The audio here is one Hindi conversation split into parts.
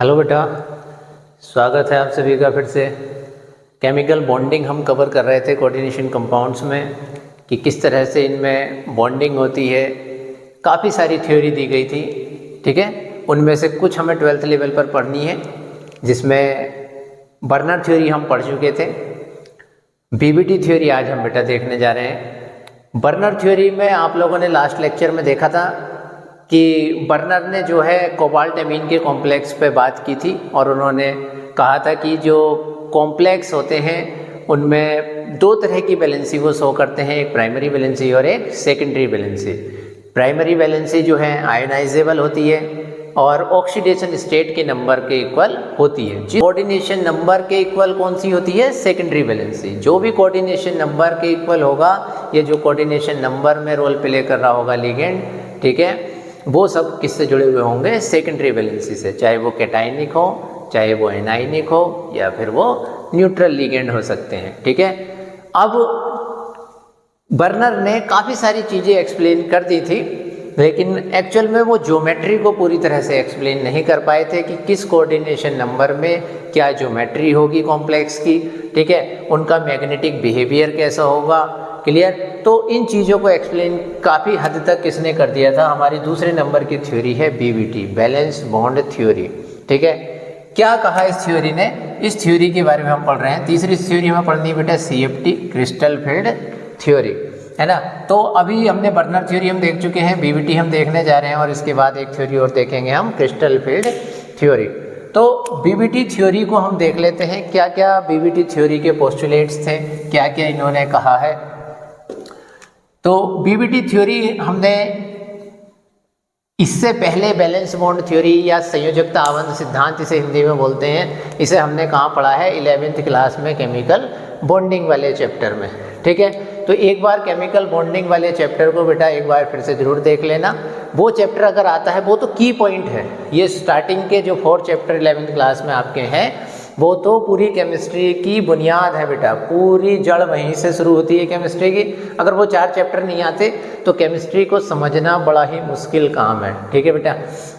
हेलो बेटा, स्वागत है आप सभी का फिर से। केमिकल बॉन्डिंग हम कवर कर रहे थे कोऑर्डिनेशन कंपाउंड्स में कि किस तरह से इनमें बॉन्डिंग होती है। काफ़ी सारी थ्योरी दी गई थी, ठीक है। उनमें से कुछ हमें 12th लेवल पर पढ़नी है, जिसमें बर्नर थ्योरी हम पढ़ चुके थे। बीबीटी थ्योरी आज हम बेटा देखने जा रहे हैं। बर्नर थ्योरी में आप लोगों ने लास्ट लेक्चर में देखा था कि बर्नर ने जो है कोबाल्ट एमीन के कॉम्प्लेक्स पे बात की थी और उन्होंने कहा था कि जो कॉम्प्लेक्स होते हैं उनमें दो तरह की वैलेंसी वो शो करते हैं, एक प्राइमरी वैलेंसी और एक सेकेंडरी वैलेंसी। प्राइमरी वैलेंसी जो है आयोनाइजेबल होती है और ऑक्सीडेशन स्टेट के नंबर के इक्वल होती है। जिस कोऑर्डिनेशन नंबर के इक्वल कौन सी होती है? Secondary valency. जो भी कोऑर्डिनेशन नंबर के इक्वल होगा, ये जो कोऑर्डिनेशन नंबर में रोल प्ले कर रहा होगा लिगेंड, ठीक है, वो सब किससे जुड़े हुए होंगे? सेकेंडरी वैलेंसी से। चाहे वो कैटायनिक हो, चाहे वो एनायनिक हो, या फिर वो न्यूट्रल लिगेंड हो सकते हैं, ठीक है। अब बर्नर ने काफ़ी सारी चीज़ें एक्सप्लेन कर दी थी, लेकिन एक्चुअल में वो ज्योमेट्री को पूरी तरह से एक्सप्लेन नहीं कर पाए थे कि किस कोऑर्डिनेशन नंबर में क्या ज्योमेट्री होगी कॉम्प्लेक्स की, ठीक है, उनका मैग्नेटिक बिहेवियर कैसा होगा। क्लियर? तो इन चीज़ों को एक्सप्लेन काफ़ी हद तक किसने कर दिया था? हमारी दूसरे नंबर की थ्योरी है बीबीटी, बैलेंस बॉन्ड थ्योरी, ठीक है। क्या कहा इस थ्योरी ने? इस थ्योरी के बारे में हम पढ़ रहे हैं। तीसरी थ्योरी हमें पढ़नी बेटा सीएफटी, क्रिस्टल फील्ड थ्योरी, है ना। तो अभी हमने बर्नर थ्योरी हम देख चुके हैं, बीबीटी हम देखने जा रहे हैं और इसके बाद एक थ्योरी और देखेंगे हम, क्रिस्टल फील्ड थ्योरी। तो बीबीटी थ्योरी को हम देख लेते हैं, क्या क्या बीबीटी थ्योरी के पोस्टुलेट्स थे, क्या क्या इन्होंने कहा है। तो बीबीटी थ्योरी हमने इससे पहले बैलेंस बॉन्ड थ्योरी या संयोजकता आबंध सिद्धांत इसे हिंदी में बोलते हैं, इसे हमने कहाँ पढ़ा है? 11th क्लास में केमिकल बॉन्डिंग वाले चैप्टर में, ठीक है। तो एक बार केमिकल बॉन्डिंग वाले चैप्टर को बेटा एक बार फिर से जरूर देख लेना। वो चैप्टर अगर आता है, वो तो की पॉइंट है। ये स्टार्टिंग के जो 4 चैप्टर 11th क्लास में आपके हैं, वो तो पूरी केमिस्ट्री की बुनियाद है बेटा, पूरी जड़ वहीं से शुरू होती है केमिस्ट्री की। अगर वो 4 चैप्टर नहीं आते तो केमिस्ट्री को समझना बड़ा ही मुश्किल काम है, ठीक है बेटा।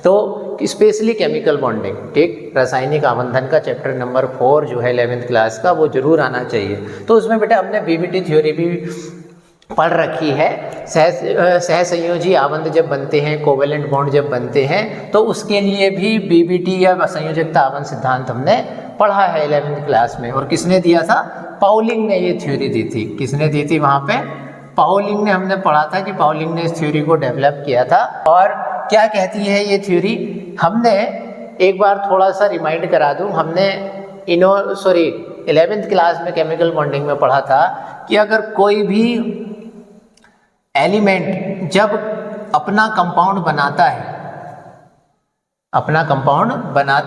तो स्पेशली केमिकल बॉन्डिंग, ठीक, रासायनिक आबंधन का चैप्टर नंबर 4 जो है 11th क्लास का, वो जरूर आना चाहिए। तो उसमें बेटा हमने बीबीटी थ्योरी भी पढ़ रखी है। सहसंयोजी आबंध जब बनते हैं, कोवेलेंट बॉन्ड जब बनते हैं, तो उसके लिए भी बीबीटी या संयोजकता आबंध सिद्धांत हमने पढ़ा है 11th क्लास में। और किसने दिया था? पाउलिंग ने ये थ्योरी दी थी। किसने दी थी वहाँ पे? पाउलिंग ने। हमने पढ़ा था कि पाउलिंग ने इस थ्योरी को डेवलप किया था। और क्या कहती है ये थ्योरी? हमने एक बार थोड़ा सा रिमाइंड करा दूँ, हमने 11th क्लास में केमिकल बॉन्डिंग में पढ़ा था कि अगर कोई भी एलिमेंट जब अपना कंपाउंड बनाता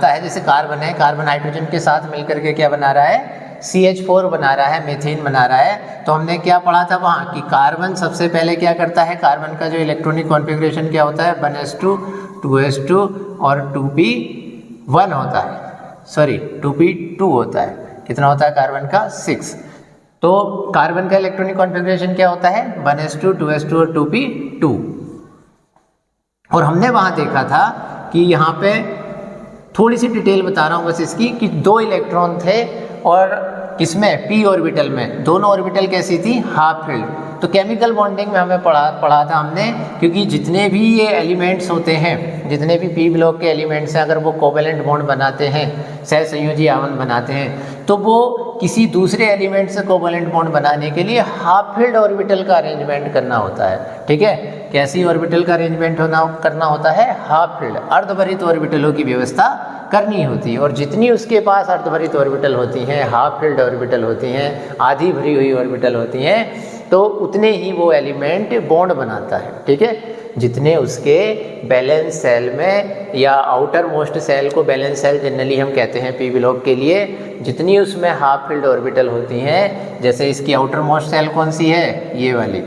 है, जैसे कार्बन है, कार्बन हाइड्रोजन के साथ मिलकर के क्या बना रहा है? CH4 बना रहा है, मीथेन बना रहा है। तो हमने क्या पढ़ा था वहाँ कि कार्बन सबसे पहले क्या करता है? कार्बन का जो इलेक्ट्रॉनिक कॉन्फ़िगरेशन क्या होता है? 1s2, 2s2 और 2p1 होता है, सॉरी 2p2 होता है। कितना होता है कार्बन का? 6। तो कार्बन का इलेक्ट्रॉनिक कॉन्फ़िगरेशन क्या होता है? 1s2, 2s2 और 2p2। और हमने वहाँ देखा था कि यहाँ पे थोड़ी सी डिटेल बता रहा हूँ बस इसकी, कि 2 इलेक्ट्रॉन थे और किसमें? p ऑर्बिटल में। दोनों ऑर्बिटल कैसी थी? Half filled. तो केमिकल बॉन्डिंग में हमें पढ़ा था हमने, क्योंकि जितने भी ये एलिमेंट्स होते हैं, जितने भी p ब्लॉक के एलिमेंट्स हैं, अगर वो कोवेलेंट बॉन्ड बनाते हैं, सहसंयोजी आबंध बनाते हैं, तो वो किसी दूसरे एलिमेंट से कोवेलेंट बॉन्ड बनाने के लिए हाफ फिल्ड ऑर्बिटल का अरेंजमेंट करना होता है, ठीक है। कैसी ऑर्बिटल का अरेंजमेंट करना होता है? हाफ फिल्ड, अर्धभरित ऑर्बिटलों की व्यवस्था करनी होती है। और जितनी उसके पास अर्धभरित ऑर्बिटल होती हैं, हाफ फिल्ड ऑर्बिटल होती हैं, आधी भरी हुई ऑर्बिटल होती हैं, तो उतने ही वो एलिमेंट बॉन्ड बनाता है, ठीक है। जितने उसके बैलेंस सेल में, या आउटर मोस्ट सेल को बैलेंस सेल जनरली हम कहते हैं p ब्लॉक के लिए, जितनी उसमें हाफ फिल्ड ऑर्बिटल होती हैं, जैसे इसकी आउटर मोस्ट सेल कौन सी है? ये वाली,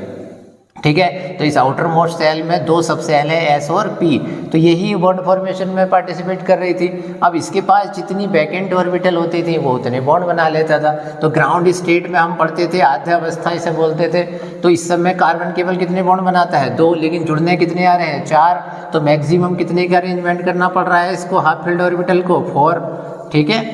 ठीक है। तो इस आउटर मोस्ट सेल में 2 सब सेल है S और P, तो यही बॉन्ड फॉर्मेशन में पार्टिसिपेट कर रही थी। अब इसके पास जितनी वैकेंट ऑर्बिटल होती थी वो उतने बॉन्ड बना लेता था। तो ग्राउंड स्टेट में हम पढ़ते थे, आध्य अवस्था इसे बोलते थे। तो इस समय कार्बन केवल कितने बॉन्ड बनाता है? 2, लेकिन जुड़ने कितने आ रहे हैं? 4। तो मैक्सिमम कितने का अरेंजमेंट करना पड़ रहा है इसको, हाफ फील्ड ऑर्बिटल को? 4, ठीक है।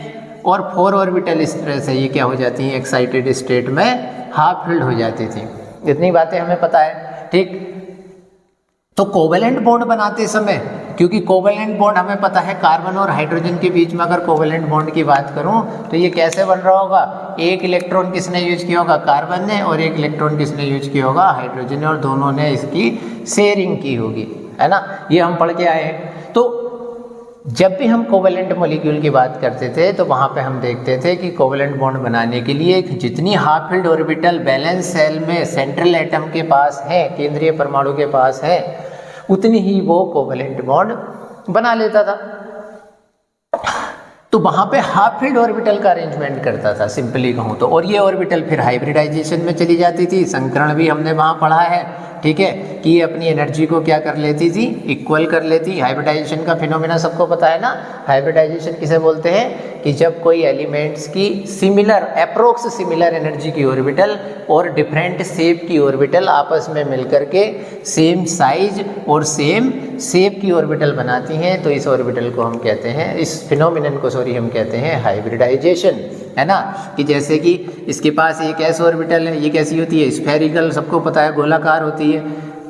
और 4 ऑर्बिटल इस तरह से ये क्या हो जाती हैं, एक्साइटेड स्टेट में हाफ फील्ड हो जाती थी। इतनी बातें हमें पता है, ठीक। तो कोवेलेंट बॉन्ड बनाते समय, क्योंकि कोवेलेंट बॉन्ड हमें पता है कार्बन और हाइड्रोजन के बीच में अगर कोवेलेंट बॉन्ड की बात करूं तो ये कैसे बन रहा होगा? एक इलेक्ट्रॉन किसने यूज किया होगा? कार्बन ने, और एक इलेक्ट्रॉन किसने यूज किया होगा? हाइड्रोजन ने, और दोनों ने इसकी शेयरिंग की होगी, है ना। ये हम पढ़ के आए हैं। तो जब भी हम कोवेलेंट मॉलिक्यूल की बात करते थे तो वहाँ पे हम देखते थे कि कोवेलेंट बॉन्ड बनाने के लिए जितनी half filled orbital valence shell में सेंट्रल एटम के पास है, केंद्रीय परमाणु के पास है, उतनी ही वो कोवेलेंट बॉन्ड बना लेता था। तो वहाँ पे हाफ फील्ड ऑर्बिटल का अरेंजमेंट करता था, सिंपली कहूँ तो। और ये ऑर्बिटल फिर हाइब्रिडाइजेशन में चली जाती थी। संकरण भी हमने वहाँ पढ़ा है, ठीक है, कि ये अपनी एनर्जी को क्या कर लेती थी? इक्वल कर लेती। हाइब्रिडाइजेशन का फिनोमेना सबको पता है ना। हाइब्रिडाइजेशन किसे बोलते हैं? कि जब कोई एलिमेंट्स की सिमिलर, अप्रोक्स सिमिलर एनर्जी की ऑर्बिटल और डिफरेंट शेप की ऑर्बिटल आपस में मिलकर के सेम साइज और सेम शेप की ऑर्बिटल बनाती हैं, तो इस ऑर्बिटल को हम कहते हैं, इस फिनोमिनन को हम कहते हैं हाइब्रिडाइजेशन, है ना। कि जैसे कि इसके पास एक s ऑर्बिटल है, ये कैसी होती है? स्फेरिकल, सबको पता है, गोलाकार होती है,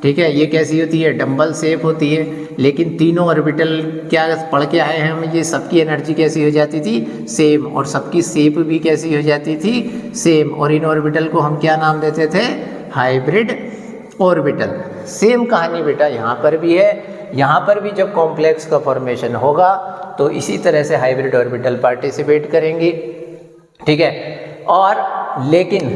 ठीक है। ये कैसी होती है? डम्बल शेप होती है। लेकिन तीनों ऑर्बिटल क्या पढ़ के आए हैं हम, ये सबकी एनर्जी कैसी हो जाती थी? सेम, और सबकी शेप भी कैसी हो जाती थी? सेम। और इन ऑर्बिटल को हम क्या नाम देते थे? Hybrid orbital. सेम कहानी बेटा यहाँ पर भी है। यहाँ पर भी जब कॉम्प्लेक्स का फॉर्मेशन होगा तो इसी तरह से हाइब्रिड ऑर्बिटल पार्टिसिपेट करेंगी, ठीक है। और लेकिन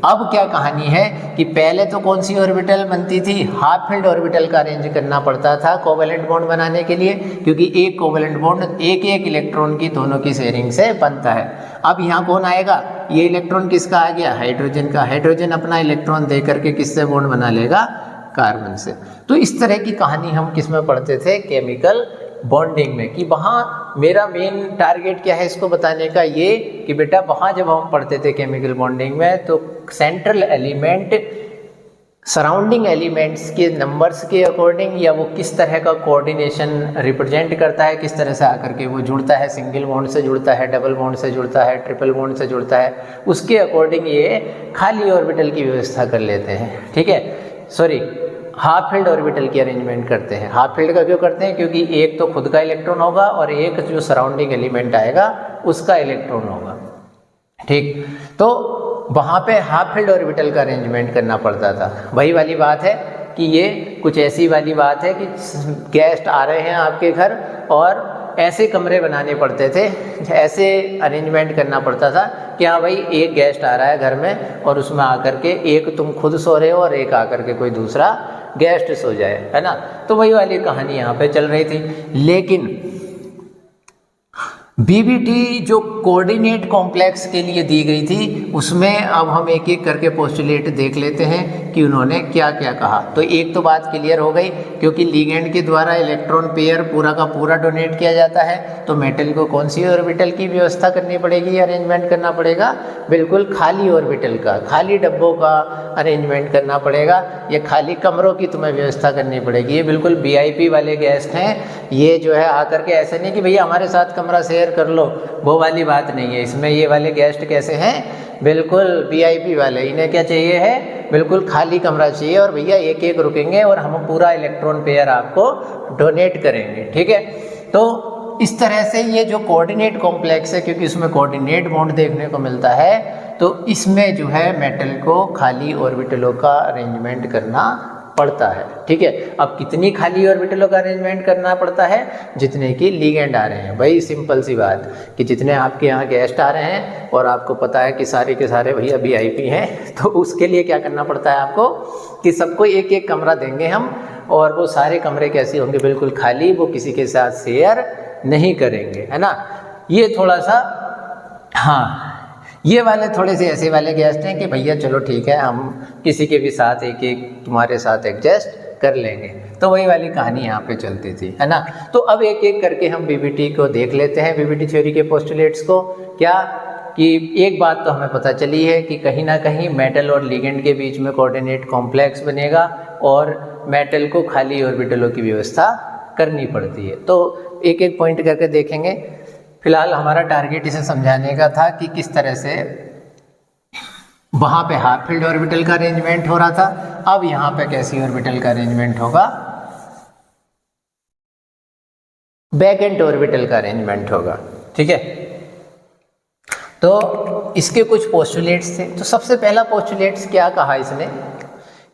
अब क्या कहानी है कि पहले तो कौन सी ऑर्बिटल बनती थी? हाफ फील्ड ऑर्बिटल का अरेंज करना पड़ता था कोवेलेंट बॉन्ड बनाने के लिए, क्योंकि एक कोवेलेंट बॉन्ड एक एक इलेक्ट्रॉन की दोनों की शेयरिंग से बनता है। अब यहाँ कौन आएगा? ये इलेक्ट्रॉन किसका आ गया? हाइड्रोजन का। हाइड्रोजन अपना इलेक्ट्रॉन दे करके किससे बॉन्ड बना लेगा? कार्बन से। तो इस तरह की कहानी हम किस में पढ़ते थे? केमिकल बॉन्डिंग में। कि वहाँ मेरा मेन टारगेट क्या है इसको बताने का, ये कि बेटा वहाँ जब हम पढ़ते थे केमिकल बॉन्डिंग में तो सेंट्रल एलिमेंट सराउंडिंग एलिमेंट्स के नंबर्स के अकॉर्डिंग, या वो किस तरह का कोऑर्डिनेशन रिप्रेजेंट करता है, किस तरह से आकर के वो जुड़ता है, सिंगल बॉन्ड से जुड़ता है, डबल बॉन्ड से जुड़ता है, ट्रिपल बॉन्ड से जुड़ता है, उसके अकॉर्डिंग ये खाली ऑर्बिटल की व्यवस्था कर लेते हैं, ठीक है। सॉरी, हाफ फील्ड ऑर्बिटल की अरेंजमेंट करते हैं। हाफ फील्ड का क्यों करते हैं? क्योंकि एक तो खुद का इलेक्ट्रॉन होगा और एक जो सराउंडिंग एलिमेंट आएगा उसका इलेक्ट्रॉन होगा, ठीक। तो वहाँ पे हाफ फील्ड ऑर्बिटल का अरेंजमेंट करना पड़ता था। वही वाली बात है कि ये कुछ ऐसी वाली बात है कि गेस्ट आ रहे हैं आपके घर और ऐसे कमरे बनाने पड़ते थे, ऐसे अरेंजमेंट करना पड़ता था कि हाँ भाई एक गेस्ट आ रहा है घर में और उसमें आकर के एक तुम खुद सो रहे हो और एक आकर के कोई दूसरा गेस्ट सो जाए, है ना। तो वही वाली कहानी यहाँ पे चल रही थी। लेकिन बीबीटी जो कोऑर्डिनेट कॉम्प्लेक्स के लिए दी गई थी उसमें अब हम एक एक करके पोस्टुलेट देख लेते हैं कि उन्होंने क्या क्या कहा। तो एक तो बात क्लियर हो गई, क्योंकि लिगेंड के द्वारा इलेक्ट्रॉन पेयर पूरा का पूरा डोनेट किया जाता है, तो मेटल को कौन सी ऑर्बिटल की व्यवस्था करनी पड़ेगी, अरेंजमेंट करना पड़ेगा? बिल्कुल खाली ऑर्बिटल का, खाली डब्बों का अरेंजमेंट करना पड़ेगा। ये खाली कमरों की तुम्हें व्यवस्था करनी पड़ेगी। ये बिल्कुल VIP वाले गेस्ट हैं। ये जो है आकर के ऐसे नहीं कि भैया हमारे साथ कमरा शेयर कर लो, वो वाली बात नहीं है इसमें। ये वाले गेस्ट कैसे हैं? बिल्कुल VIP वाले। इन्हें क्या चाहिए है? बिल्कुल खाली कमरा चाहिए और भैया एक एक रुकेंगे और हम पूरा इलेक्ट्रॉन पेयर आपको डोनेट करेंगे, ठीक है। तो इस तरह से ये जो कोऑर्डिनेट कॉम्प्लेक्स है, क्योंकि इसमें कोऑर्डिनेट बॉन्ड देखने को मिलता है, तो इसमें जो है मेटल को खाली ऑर्बिटलों का अरेंजमेंट करना पड़ता है, ठीक है। अब कितनी खाली ऑर्बिटलों का अरेंजमेंट करना पड़ता है? जितने की लिगेंड आ रहे हैं। वही सिंपल सी बात कि जितने आपके यहाँ गेस्ट आ रहे हैं और आपको पता है कि सारे के सारे भैया VIP हैं, तो उसके लिए क्या करना पड़ता है आपको कि सबको एक एक कमरा देंगे हम, और वो सारे कमरे कैसे होंगे? बिल्कुल खाली, वो किसी के साथ शेयर नहीं करेंगे, है ना। ये थोड़ा सा, हाँ, ये वाले थोड़े से ऐसे वाले गेस्ट हैं कि भैया चलो ठीक है, हम किसी के भी साथ एक एक तुम्हारे साथ एडजस्ट कर लेंगे। तो वही वाली कहानी यहाँ पे चलती थी, है ना। तो अब एक एक करके हम बीबीटी को देख लेते हैं, बीबीटी थ्योरी के पोस्टुलेट्स को। क्या कि एक बात तो हमें पता चली है कि कहीं ना कहीं मेटल और लिगेंड के बीच में कोऑर्डिनेट कॉम्प्लेक्स बनेगा और मेटल को खाली ऑर्बिटलों की व्यवस्था करनी पड़ती है। तो एक एक पॉइंट करके देखेंगे। फिलहाल हमारा टारगेट इसे समझाने का था कि किस तरह से वहाँ पे हाफ फील्ड ऑर्बिटल का अरेंजमेंट हो रहा था, अब यहाँ पे कैसी ऑर्बिटल का अरेंजमेंट होगा, बैकेंट ऑर्बिटल का अरेंजमेंट होगा। ठीक है, तो इसके कुछ पोस्टुलेट्स थे। तो सबसे पहला पोस्टुलेट्स क्या कहा इसने,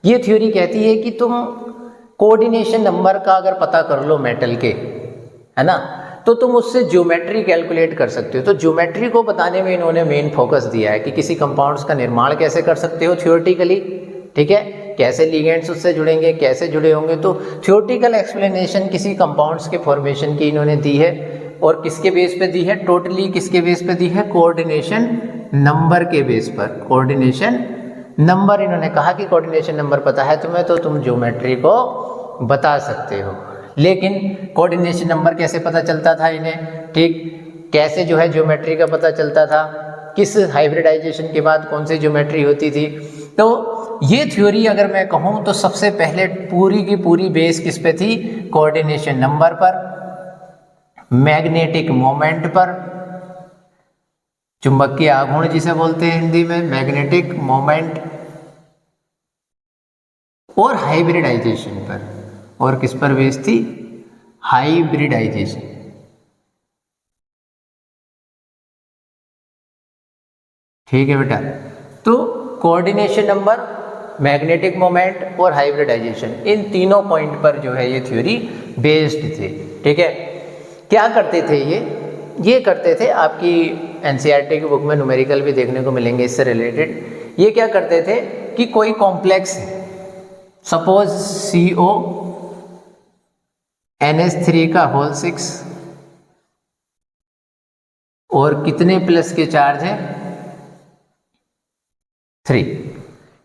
ये थ्योरी कहती है कि तुम कोऑर्डिनेशन नंबर का अगर पता कर लो मेटल के, है ना, तो तुम उससे ज्योमेट्री कैलकुलेट कर सकते हो। तो ज्योमेट्री को बताने में इन्होंने मेन फोकस दिया है कि किसी कंपाउंड्स का निर्माण कैसे कर सकते हो थ्योरेटिकली, ठीक है, कैसे लिगेंड्स उससे जुड़ेंगे, कैसे जुड़े होंगे। तो थ्योरेटिकल एक्सप्लेनेशन किसी कंपाउंड्स के फॉर्मेशन की इन्होंने दी है, और किसके बेस पे दी है, टोटली किसके बेस पे दी है, कोऑर्डिनेशन नंबर के बेस पर। कोऑर्डिनेशन नंबर, इन्होंने कहा कि कोऑर्डिनेशन नंबर पता है तुम्हें तो तुम ज्योमेट्री को बता सकते हो। लेकिन कोऑर्डिनेशन नंबर कैसे पता चलता था इन्हें, ठीक, कैसे जो है ज्योमेट्री का पता चलता था, किस हाइब्रिडाइजेशन के बाद कौन सी ज्योमेट्री होती थी। तो ये थ्योरी अगर मैं कहूँ तो सबसे पहले पूरी की पूरी बेस किस पे थी, कोऑर्डिनेशन नंबर पर, मैग्नेटिक मोमेंट पर, चुंबकीय आघूर्ण जिसे बोलते हैं हिंदी में, मैग्नेटिक मोमेंट, और हाइब्रिडाइजेशन पर। और किस पर बेस थी, हाइब्रिडाइजेशन। ठीक है बेटा, तो कोऑर्डिनेशन नंबर, मैग्नेटिक मोमेंट और हाइब्रिडाइजेशन, इन तीनों पॉइंट पर जो है ये थ्योरी बेस्ड थे। ठीक है, क्या करते थे ये करते थे, आपकी एनसीईआरटी की बुक में न्यूमेरिकल भी देखने को मिलेंगे इससे रिलेटेड। ये क्या करते थे कि कोई कॉम्प्लेक्स, सपोज CO NH3 का होल 6 और कितने प्लस के चार्ज है, 3,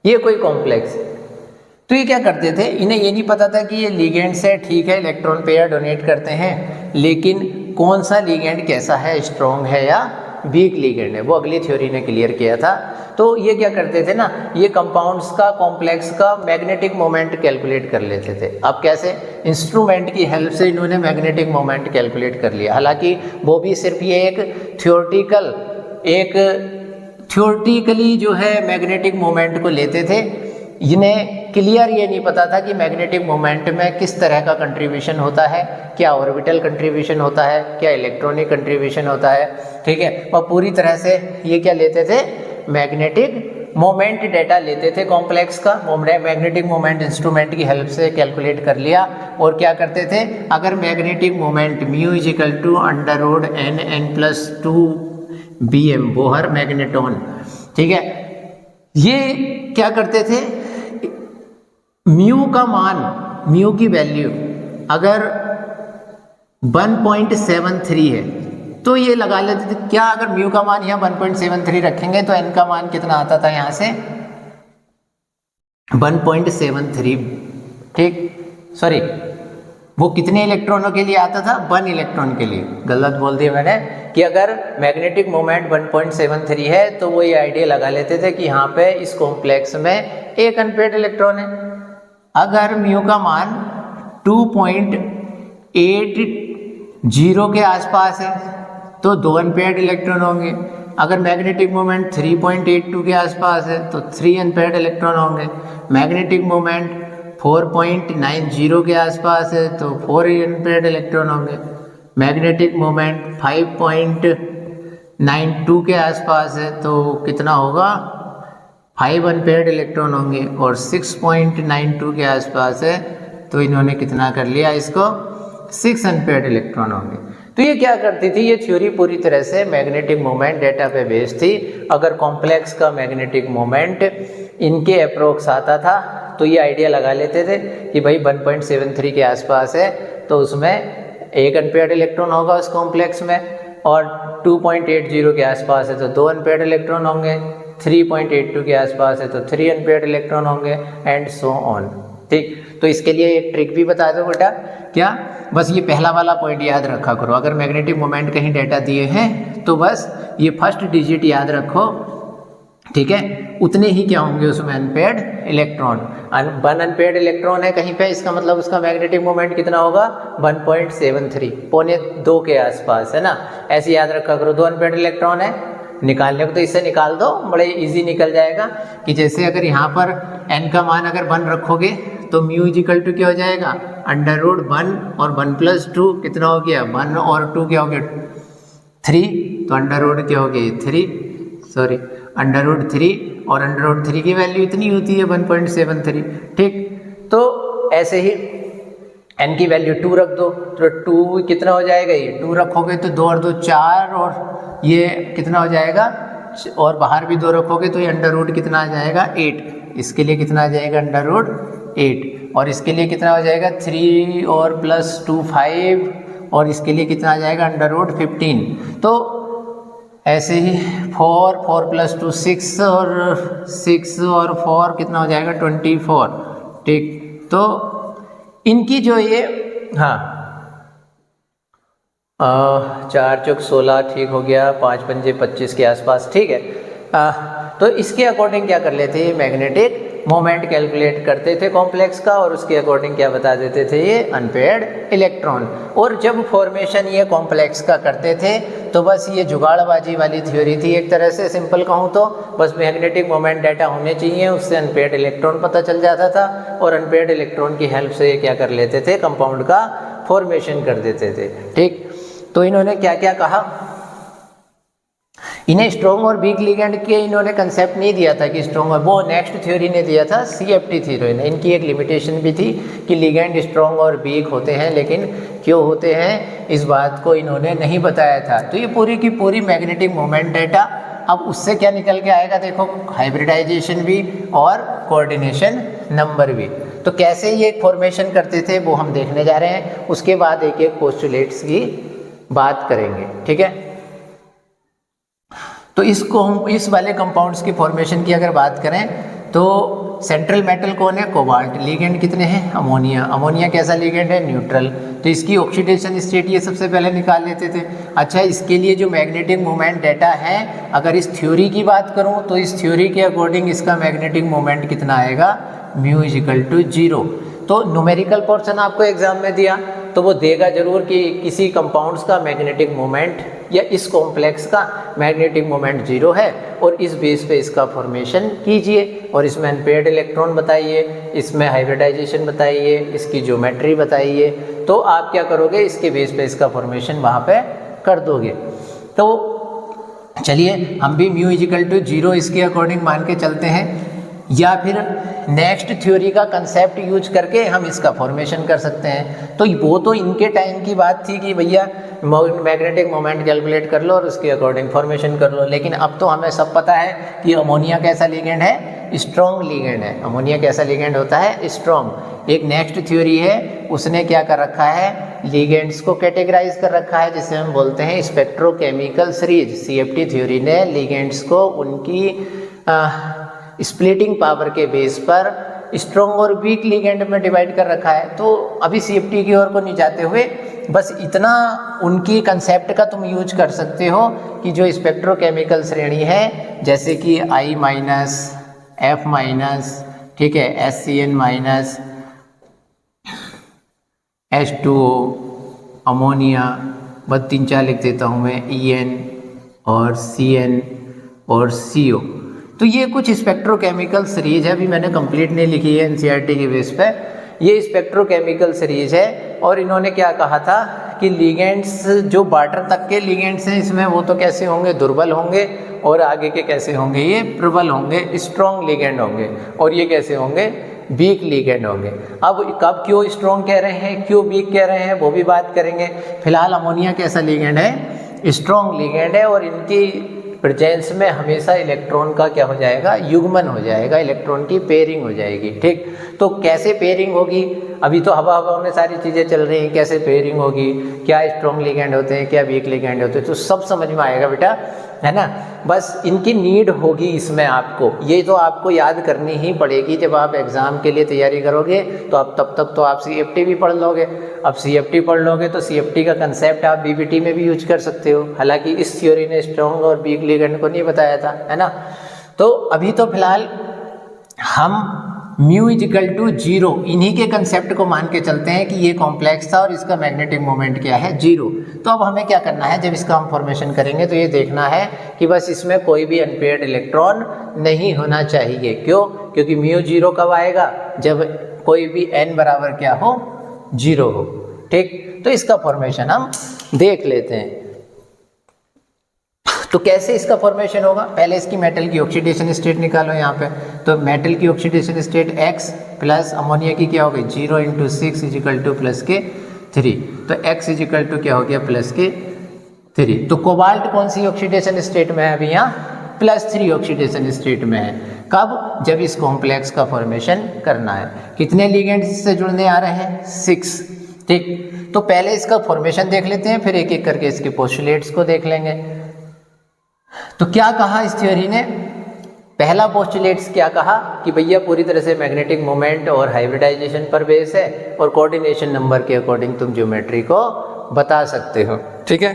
ये कोई कॉम्प्लेक्स है। तो ये क्या करते थे, इन्हें ये नहीं पता था कि ये लिगेंड्स है, ठीक है, इलेक्ट्रॉन पेयर डोनेट करते हैं, लेकिन कौन सा लिगेंड कैसा है, स्ट्रॉन्ग है या वीक लिगेंड है, वो अगली थ्योरी ने क्लियर किया था। तो ये क्या करते थे ना, ये कंपाउंड्स का, कॉम्प्लेक्स का मैग्नेटिक मोमेंट कैलकुलेट कर लेते थे। अब कैसे, इंस्ट्रूमेंट की हेल्प से इन्होंने मैग्नेटिक मोमेंट कैलकुलेट कर लिया। हालांकि वो भी सिर्फ ये एक थ्योरेटिकली जो है मैग्नेटिक मोमेंट को लेते थे। इन्हें क्लियर ये नहीं पता था कि मैग्नेटिक मोमेंट में किस तरह का कंट्रीब्यूशन होता है, क्या ऑर्बिटल कंट्रीब्यूशन होता है, क्या इलेक्ट्रॉनिक कंट्रीब्यूशन होता है। ठीक है, और पूरी तरह से ये क्या लेते थे, मैग्नेटिक मोमेंट डेटा लेते थे कॉम्प्लेक्स का। मैग्नेटिक मोमेंट इंस्ट्रूमेंट की हेल्प से कैलकुलेट कर लिया। और क्या करते थे, अगर magnetic moment mu = √n+2 Bm, Bohr magneton, ठीक है, ये क्या करते थे, म्यू का मान, म्यू की वैल्यू अगर 1.73 है तो ये लगा लेते थे, क्या अगर म्यू का मान यहाँ 1.73 रखेंगे तो n का मान कितना आता था, यहाँ से 1.73, ठीक, सॉरी, वो कितने इलेक्ट्रॉनों के लिए आता था, 1 इलेक्ट्रॉन के लिए। गलत बोल दिया मैंने कि अगर मैग्नेटिक मोमेंट 1.73 है तो वो ये आइडिया लगा लेते थे कि यहाँ पे इस कॉम्प्लेक्स में एक अनपेयर्ड इलेक्ट्रॉन है। अगर म्यू का मान 2.80 के आसपास है तो 2 अनपेयर्ड इलेक्ट्रॉन होंगे। अगर मैग्नेटिक मोमेंट 3.82 के आसपास है तो 3 अनपेयर्ड इलेक्ट्रॉन होंगे। मैग्नेटिक मोमेंट 4.90 के आसपास है तो 4 अनपेयर्ड इलेक्ट्रॉन होंगे। मैग्नेटिक मोमेंट 5.92 के आसपास है तो कितना होगा, 5 अनपेयर्ड इलेक्ट्रॉन होंगे। और 6.92 के आसपास है तो इन्होंने कितना कर लिया, इसको 6 अनपेयर्ड इलेक्ट्रॉन होंगे। तो ये क्या करती थी, ये थ्योरी पूरी तरह से मैग्नेटिक मोमेंट डेटा पे बेस्ड थी। अगर कॉम्प्लेक्स का मैग्नेटिक मोमेंट इनके अप्रोक्स आता था तो ये आइडिया लगा लेते थे कि भाई 1.73 के आसपास है तो उसमें एक अनपेयर्ड इलेक्ट्रॉन होगा उस कॉम्प्लेक्स में। और 2.80 के आसपास है तो 2 अनपेयर्ड इलेक्ट्रॉन होंगे, 3.82 के आसपास है तो 3 अनपेयर्ड इलेक्ट्रॉन होंगे एंड सो ऑन। ठीक, तो इसके लिए एक ट्रिक भी बता दो बेटा, क्या, बस ये पहला वाला पॉइंट याद रखा करो, अगर मैग्नेटिक मोमेंट कहीं डेटा दिए हैं तो बस ये फर्स्ट डिजिट याद रखो, ठीक है, उतने ही क्या होंगे उसमें अनपेयर्ड इलेक्ट्रॉन। 1 अनपेयर्ड इलेक्ट्रॉन है कहीं पे, इसका मतलब उसका मैग्नेटिक मोमेंट कितना होगा 1.73, पौने 2 के आसपास, है ना। ऐसे याद रखा करो। 2 अनपेयर्ड इलेक्ट्रॉन है, निकालने को तो इससे निकाल दो, बड़े इजी निकल जाएगा कि जैसे अगर यहाँ पर n का मान अगर 1 रखोगे तो म्यू इजिकल टू क्या हो जाएगा, अंडर रूट 1 और 1+2 कितना हो गया 1 और 2 क्या हो गया 3, तो अंडर रूट क्या हो गया 3, सॉरी अंडर रूट 3 और अंडर रूट 3 की वैल्यू इतनी होती है 1.73। ठीक, तो ऐसे ही n की वैल्यू 2 रख दो तो 2 कितना हो जाएगा, ये 2 रखोगे तो 2 और 2 4 और ये कितना हो जाएगा, और बाहर भी 2 रखोगे तो ये अंडर रूट कितना आ जाएगा 8, इसके लिए कितना आ जाएगा अंडर रूट 8, और इसके लिए कितना हो जाएगा 3 और +2 5, और इसके लिए कितना आ जाएगा अंडर रूट 15। तो ऐसे ही 4 +2 6 और 6 और 4 कितना हो जाएगा 24। ठीक, तो इनकी जो ये, हाँ 4 चौक 16 ठीक हो गया, 5 पंजे 25 के आसपास, ठीक है। तो इसके अकॉर्डिंग क्या कर लेते हैं, मैग्नेटिक मोमेंट कैलकुलेट करते थे कॉम्प्लेक्स का, और उसके अकॉर्डिंग क्या बता देते थे, ये अनपेयर्ड इलेक्ट्रॉन। और जब फॉर्मेशन ये कॉम्प्लेक्स का करते थे तो बस ये जुगाड़बाजी वाली थ्योरी थी एक तरह से, सिंपल कहूँ तो बस मैग्नेटिक मोमेंट डाटा होने चाहिए, उससे अनपेयर्ड इलेक्ट्रॉन पता चल जाता था, और अनपेयर्ड इलेक्ट्रॉन की हेल्प से क्या कर लेते थे, कंपाउंड का फॉर्मेशन कर देते थे। ठीक, तो इन्होंने क्या क्या कहा, इन्हें स्ट्रॉन्ग और वीक लिगेंड के इन्होंने कंसेप्ट नहीं दिया था कि स्ट्रॉन्ग, और वो नेक्स्ट थ्योरी ने दिया था, CFT थ्योरी ने। इनकी एक लिमिटेशन भी थी कि लिगेंड स्ट्रॉन्ग और वीक होते हैं, लेकिन क्यों होते हैं इस बात को इन्होंने नहीं बताया था। तो ये पूरी की पूरी मैग्नेटिक मोमेंट डेटा, अब उससे क्या निकल के आएगा देखो, हाइब्रिडाइजेशन भी और कोऑर्डिनेशन नंबर भी। तो कैसे ये फॉर्मेशन करते थे वो हम देखने जा रहे हैं, उसके बाद एक एक पोस्टुलेट्स की बात करेंगे, ठीक है। तो इसको हम इस वाले कंपाउंड्स की फॉर्मेशन की अगर बात करें तो सेंट्रल मेटल कौन है, कोबाल्ट, लिगेंड कितने हैं, अमोनिया, अमोनिया कैसा लिगेंड है, न्यूट्रल, तो इसकी ऑक्सीडेशन स्टेट ये सबसे पहले निकाल लेते थे। अच्छा, इसके लिए जो मैग्नेटिक मोमेंट डेटा है, अगर इस थ्योरी की बात करूं तो इस थ्योरी के अकॉर्डिंग इसका मैग्नेटिक मोमेंट कितना आएगा, म्यू इजिकल टू 0। तो न्यूमेरिकल पोर्शन आपको एग्जाम में दिया तो वो देगा जरूर कि किसी कंपाउंड्स का मैग्नेटिक मोमेंट या इस कॉम्प्लेक्स का मैग्नेटिक मोमेंट 0 है, और इस बेस पे इसका फॉर्मेशन कीजिए, और इसमें अनपेयर्ड इलेक्ट्रॉन बताइए, इसमें हाइब्रिडाइजेशन बताइए, इसकी ज्योमेट्री बताइए, तो आप क्या करोगे, इसके बेस पे इसका फॉर्मेशन वहाँ पे कर दोगे। तो चलिए हम भी म्यू इजिकल टू 0 इसके अकॉर्डिंग मान के चलते हैं, या फिर नेक्स्ट थ्योरी का कंसेप्ट यूज करके हम इसका फॉर्मेशन कर सकते हैं। तो वो तो इनके टाइम की बात थी कि भैया मैग्नेटिक मोमेंट कैलकुलेट कर लो और उसके अकॉर्डिंग फॉर्मेशन कर लो, लेकिन अब तो हमें सब पता है कि अमोनिया कैसा लिगेंड है, स्ट्रॉन्ग लिगेंड है। अमोनिया कैसा लिगेंड होता है, स्ट्रॉन्ग। एक नेक्स्ट थ्योरी है, उसने क्या कर रखा है, लिगेंड्स को कैटेगराइज कर रखा है, जिसे हम बोलते हैं स्पेक्ट्रोकेमिकल सीरीज। CFT थ्योरी ने लिगेंड्स को उनकी स्प्लिटिंग पावर के बेस पर स्ट्रॉन्ग और वीक लिगेंड में डिवाइड कर रखा है। तो अभी CFT की ओर को नहीं जाते हुए बस इतना उनकी कंसेप्ट का तुम यूज कर सकते हो कि जो स्पेक्ट्रोकेमिकल श्रेणी है, जैसे कि I-, F-, ठीक है, SCN-, H2O, अमोनिया, बस 3-4 लिख देता हूँ मैं, EN और CN और CO। तो ये कुछ स्पेक्ट्रोकेमिकल सीरीज है, अभी मैंने कंप्लीट नहीं लिखी है NCERT के बेस पे, ये स्पेक्ट्रोकेमिकल सीरीज है। और इन्होंने क्या कहा था कि लिगेंड्स जो वाटर तक के लिगेंड्स हैं इसमें वो तो कैसे होंगे, दुर्बल होंगे, और आगे के कैसे होंगे, ये प्रबल होंगे, स्ट्रॉन्ग लिगेंड होंगे, और ये कैसे होंगे, वीक लिगेंड होंगे। अब कब क्यों स्ट्रॉन्ग कह रहे हैं, क्यों वीक कह रहे हैं, वो भी बात करेंगे। फिलहाल अमोनिया कैसा लिगेंड है, स्ट्रॉन्ग लिगेंड है, और इनकी प्रेजेंस में हमेशा इलेक्ट्रॉन का क्या हो जाएगा, युग्मन हो जाएगा, इलेक्ट्रॉन की पेयरिंग हो जाएगी। ठीक, तो कैसे पेयरिंग होगी, अभी तो हवा हवा में सारी चीज़ें चल रही हैं, कैसे पेयरिंग होगी, क्या स्ट्रॉन्ग लिगेंड होते हैं, क्या वीक लिगेंड होते हैं, तो सब समझ में आएगा बेटा, है ना। बस इनकी नीड होगी इसमें आपको, ये तो आपको याद करनी ही पड़ेगी। जब आप एग्ज़ाम के लिए तैयारी करोगे तो आप तब तक तो आप CFT भी पढ़ लोगे। अब CFT पढ़ लोगे तो CFT का कंसेप्ट आप BPT में भी यूज कर सकते हो। हालांकि इस थ्योरी ने स्ट्रॉन्ग और वीक लिगेंड को नहीं बताया था, है ना। तो अभी तो फिलहाल हम म्यू इजिकल टू 0 इन्हीं के कंसेप्ट को मान के चलते हैं कि ये कॉम्प्लेक्स था और इसका मैग्नेटिक मोमेंट क्या है, 0। तो अब हमें क्या करना है, जब इसका हम फॉर्मेशन करेंगे तो ये देखना है कि बस इसमें कोई भी अनपेयर्ड इलेक्ट्रॉन नहीं होना चाहिए। क्यों? क्योंकि म्यू 0 कब आएगा, जब कोई भी n बराबर क्या हो, 0 हो। ठीक, तो इसका फॉर्मेशन हम देख लेते हैं। तो कैसे इसका फॉर्मेशन होगा, पहले इसकी मेटल की ऑक्सीडेशन स्टेट निकालो यहाँ पे। तो मेटल की oxidation state X plus ammonia की क्या हो गई, 0 × 6 इजिकल टू प्लस के 3। तो X इजिकल टू क्या हो गया, प्लस के 3। तो कोबाल्ट कौन सी ऑक्सीडेशन स्टेट में है, अभी यहाँ +3 ऑक्सीडेशन स्टेट में है। कब, जब इस कॉम्प्लेक्स का फॉर्मेशन करना है। कितने लिगेंड्स इससे जुड़ने आ रहे हैं, 6। ठीक, तो पहले इसका फॉर्मेशन देख लेते हैं, फिर एक एक करके इसके पोस्टुलेट्स को देख लेंगे। तो क्या कहा इस थ्योरी ने, पहला पोस्टुलेट्स क्या कहा कि भैया पूरी तरह से मैग्नेटिक मोमेंट और हाइब्रिडाइजेशन पर बेस है और कोऑर्डिनेशन नंबर के अकॉर्डिंग तुम ज्योमेट्री को बता सकते हो। ठीक है,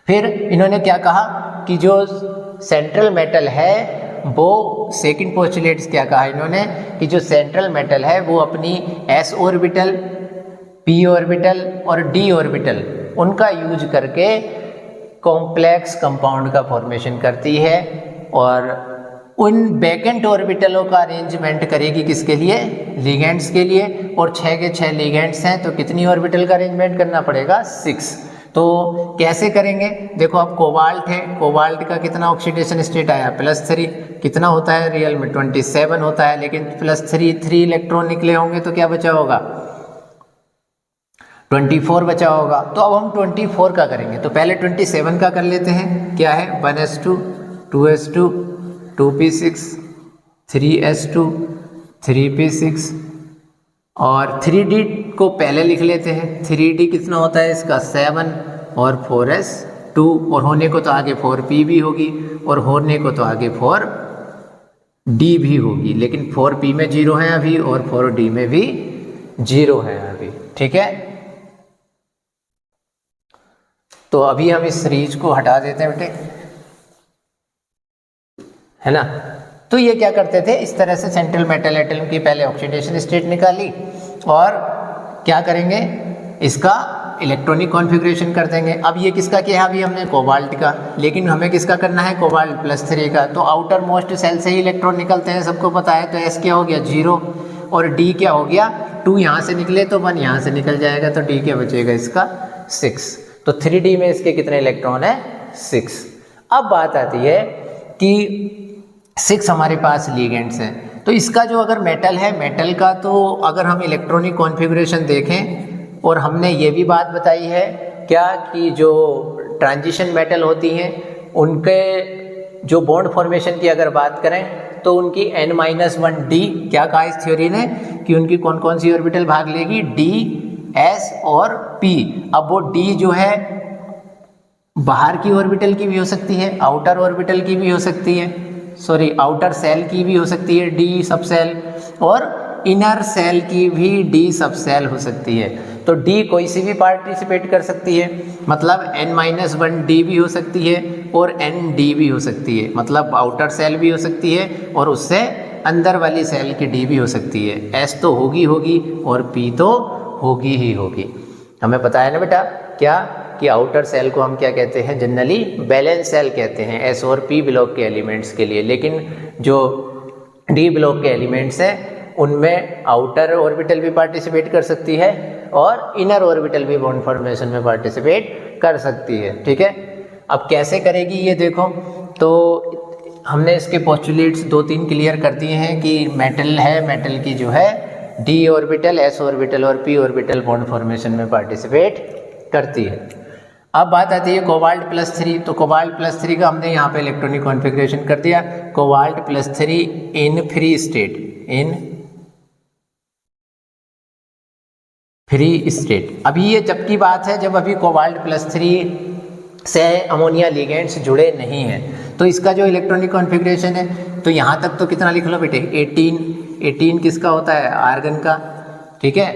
फिर इन्होंने क्या कहा कि जो सेंट्रल मेटल है वो, सेकंड पोस्टुलेट्स क्या कहा इन्होंने कि जो सेंट्रल मेटल है वो अपनी s ऑर्बिटल, p ऑर्बिटल और d ऑर्बिटल उनका यूज करके कॉम्प्लेक्स कंपाउंड का फॉर्मेशन करती है और उन वैकेंट ऑर्बिटलों का अरेंजमेंट करेगी किसके लिए, लिगेंड्स के लिए। और 6 के 6 लिगेंड्स हैं तो कितनी ऑर्बिटल का अरेंजमेंट करना पड़ेगा, 6। तो कैसे करेंगे, देखो अब कोबाल्ट है, कोबाल्ट का कितना ऑक्सीडेशन स्टेट आया, +3। कितना होता है रियल में, 27 होता है, लेकिन +3 इलेक्ट्रॉन निकले होंगे तो क्या बचा होगा, 24 बचा होगा। तो अब हम 24 का करेंगे, तो पहले 27 का कर लेते हैं। क्या है, 1s2 2s2 2p6 3s2 3p6 और 3d को पहले लिख लेते हैं। 3d कितना होता है इसका, 7 और 4s2 और होने को तो आगे 4p भी होगी और होने को तो आगे 4d भी होगी, लेकिन 4p में 0 है अभी और 4d में भी 0 है अभी। ठीक है, तो अभी हम इस सीरीज को हटा देते हैं बेटे, है ना। तो ये क्या करते थे, इस तरह से सेंट्रल मेटल एटम की पहले ऑक्सीडेशन स्टेट निकाली और क्या करेंगे, इसका इलेक्ट्रॉनिक कॉन्फ़िगरेशन कर देंगे। अब ये किसका किया, अभी हमने कोबाल्ट का, लेकिन हमें किसका करना है, कोबाल्ट +3 का। तो आउटर मोस्ट सेल से ही इलेक्ट्रॉन निकलते हैं, सबको पता है। तो S क्या हो गया, 0 और D क्या हो गया, 2 यहाँ से निकले तो 1 यहाँ से निकल जाएगा, तो D क्या बचेगा इसका, 6। तो 3D में इसके कितने इलेक्ट्रॉन है, 6। अब बात आती है कि 6 हमारे पास लिगेंड्स हैं, तो इसका जो अगर मेटल है, मेटल का तो अगर हम इलेक्ट्रॉनिक कॉन्फ़िगरेशन देखें, और हमने ये भी बात बताई है क्या कि जो ट्रांजिशन मेटल होती हैं उनके जो बॉन्ड फॉर्मेशन की अगर बात करें तो उनकी n-1d, क्या कहा इस थ्योरी ने कि उनकी कौन कौन सी ऑर्बिटल भाग लेगी, d, s और p। अब वो d जो है बाहर की ऑर्बिटल की भी हो सकती है, आउटर ऑर्बिटल की भी हो सकती है, सॉरी आउटर सेल की भी हो सकती है d सब सेल, और इनर सेल की भी d सब सेल हो सकती है। तो d कोई सी भी पार्टिसिपेट कर सकती है, मतलब n-1d भी हो सकती है और nd भी हो सकती है, मतलब आउटर सेल भी हो सकती है और उससे अंदर वाली सेल की d भी हो सकती है। s तो होगी होगी और p तो होगी ही होगी। हमें पता है ना बेटा क्या कि आउटर सेल को हम क्या कहते हैं, जनरली बैलेंस सेल कहते हैं s और p ब्लॉक के एलिमेंट्स के लिए, लेकिन जो d ब्लॉक के एलिमेंट्स हैं उनमें आउटर ऑर्बिटल भी पार्टिसिपेट कर सकती है और इनर ऑर्बिटल भी बॉन्ड फॉर्मेशन में पार्टिसिपेट कर सकती है। ठीक है, अब कैसे करेगी ये देखो, तो हमने इसके पोस्टुलेट्स 2-3 क्लियर कर दिए हैं कि मेटल है, मेटल की जो है d ऑर्बिटल, s ऑर्बिटल और p ऑर्बिटल बॉन्ड फॉर्मेशन में पार्टिसिपेट करती है। अब बात आती है कोबाल्ट +3, तो कोबाल्ट +3 का हमने यहाँ पे इलेक्ट्रॉनिक कॉन्फ़िगरेशन कर दिया। Cobalt +3 in free state, in free state. अभी ये जब की बात है जब अभी कोबाल्ट +3 से अमोनिया लिगेंड्स जुड़े नहीं हैं। तो इसका जो इलेक्ट्रॉनिक कॉन्फ़िगरेशन है, तो यहाँ तक तो कितना लिख लो बेटे, 18 किसका होता है, आर्गन का, ठीक है।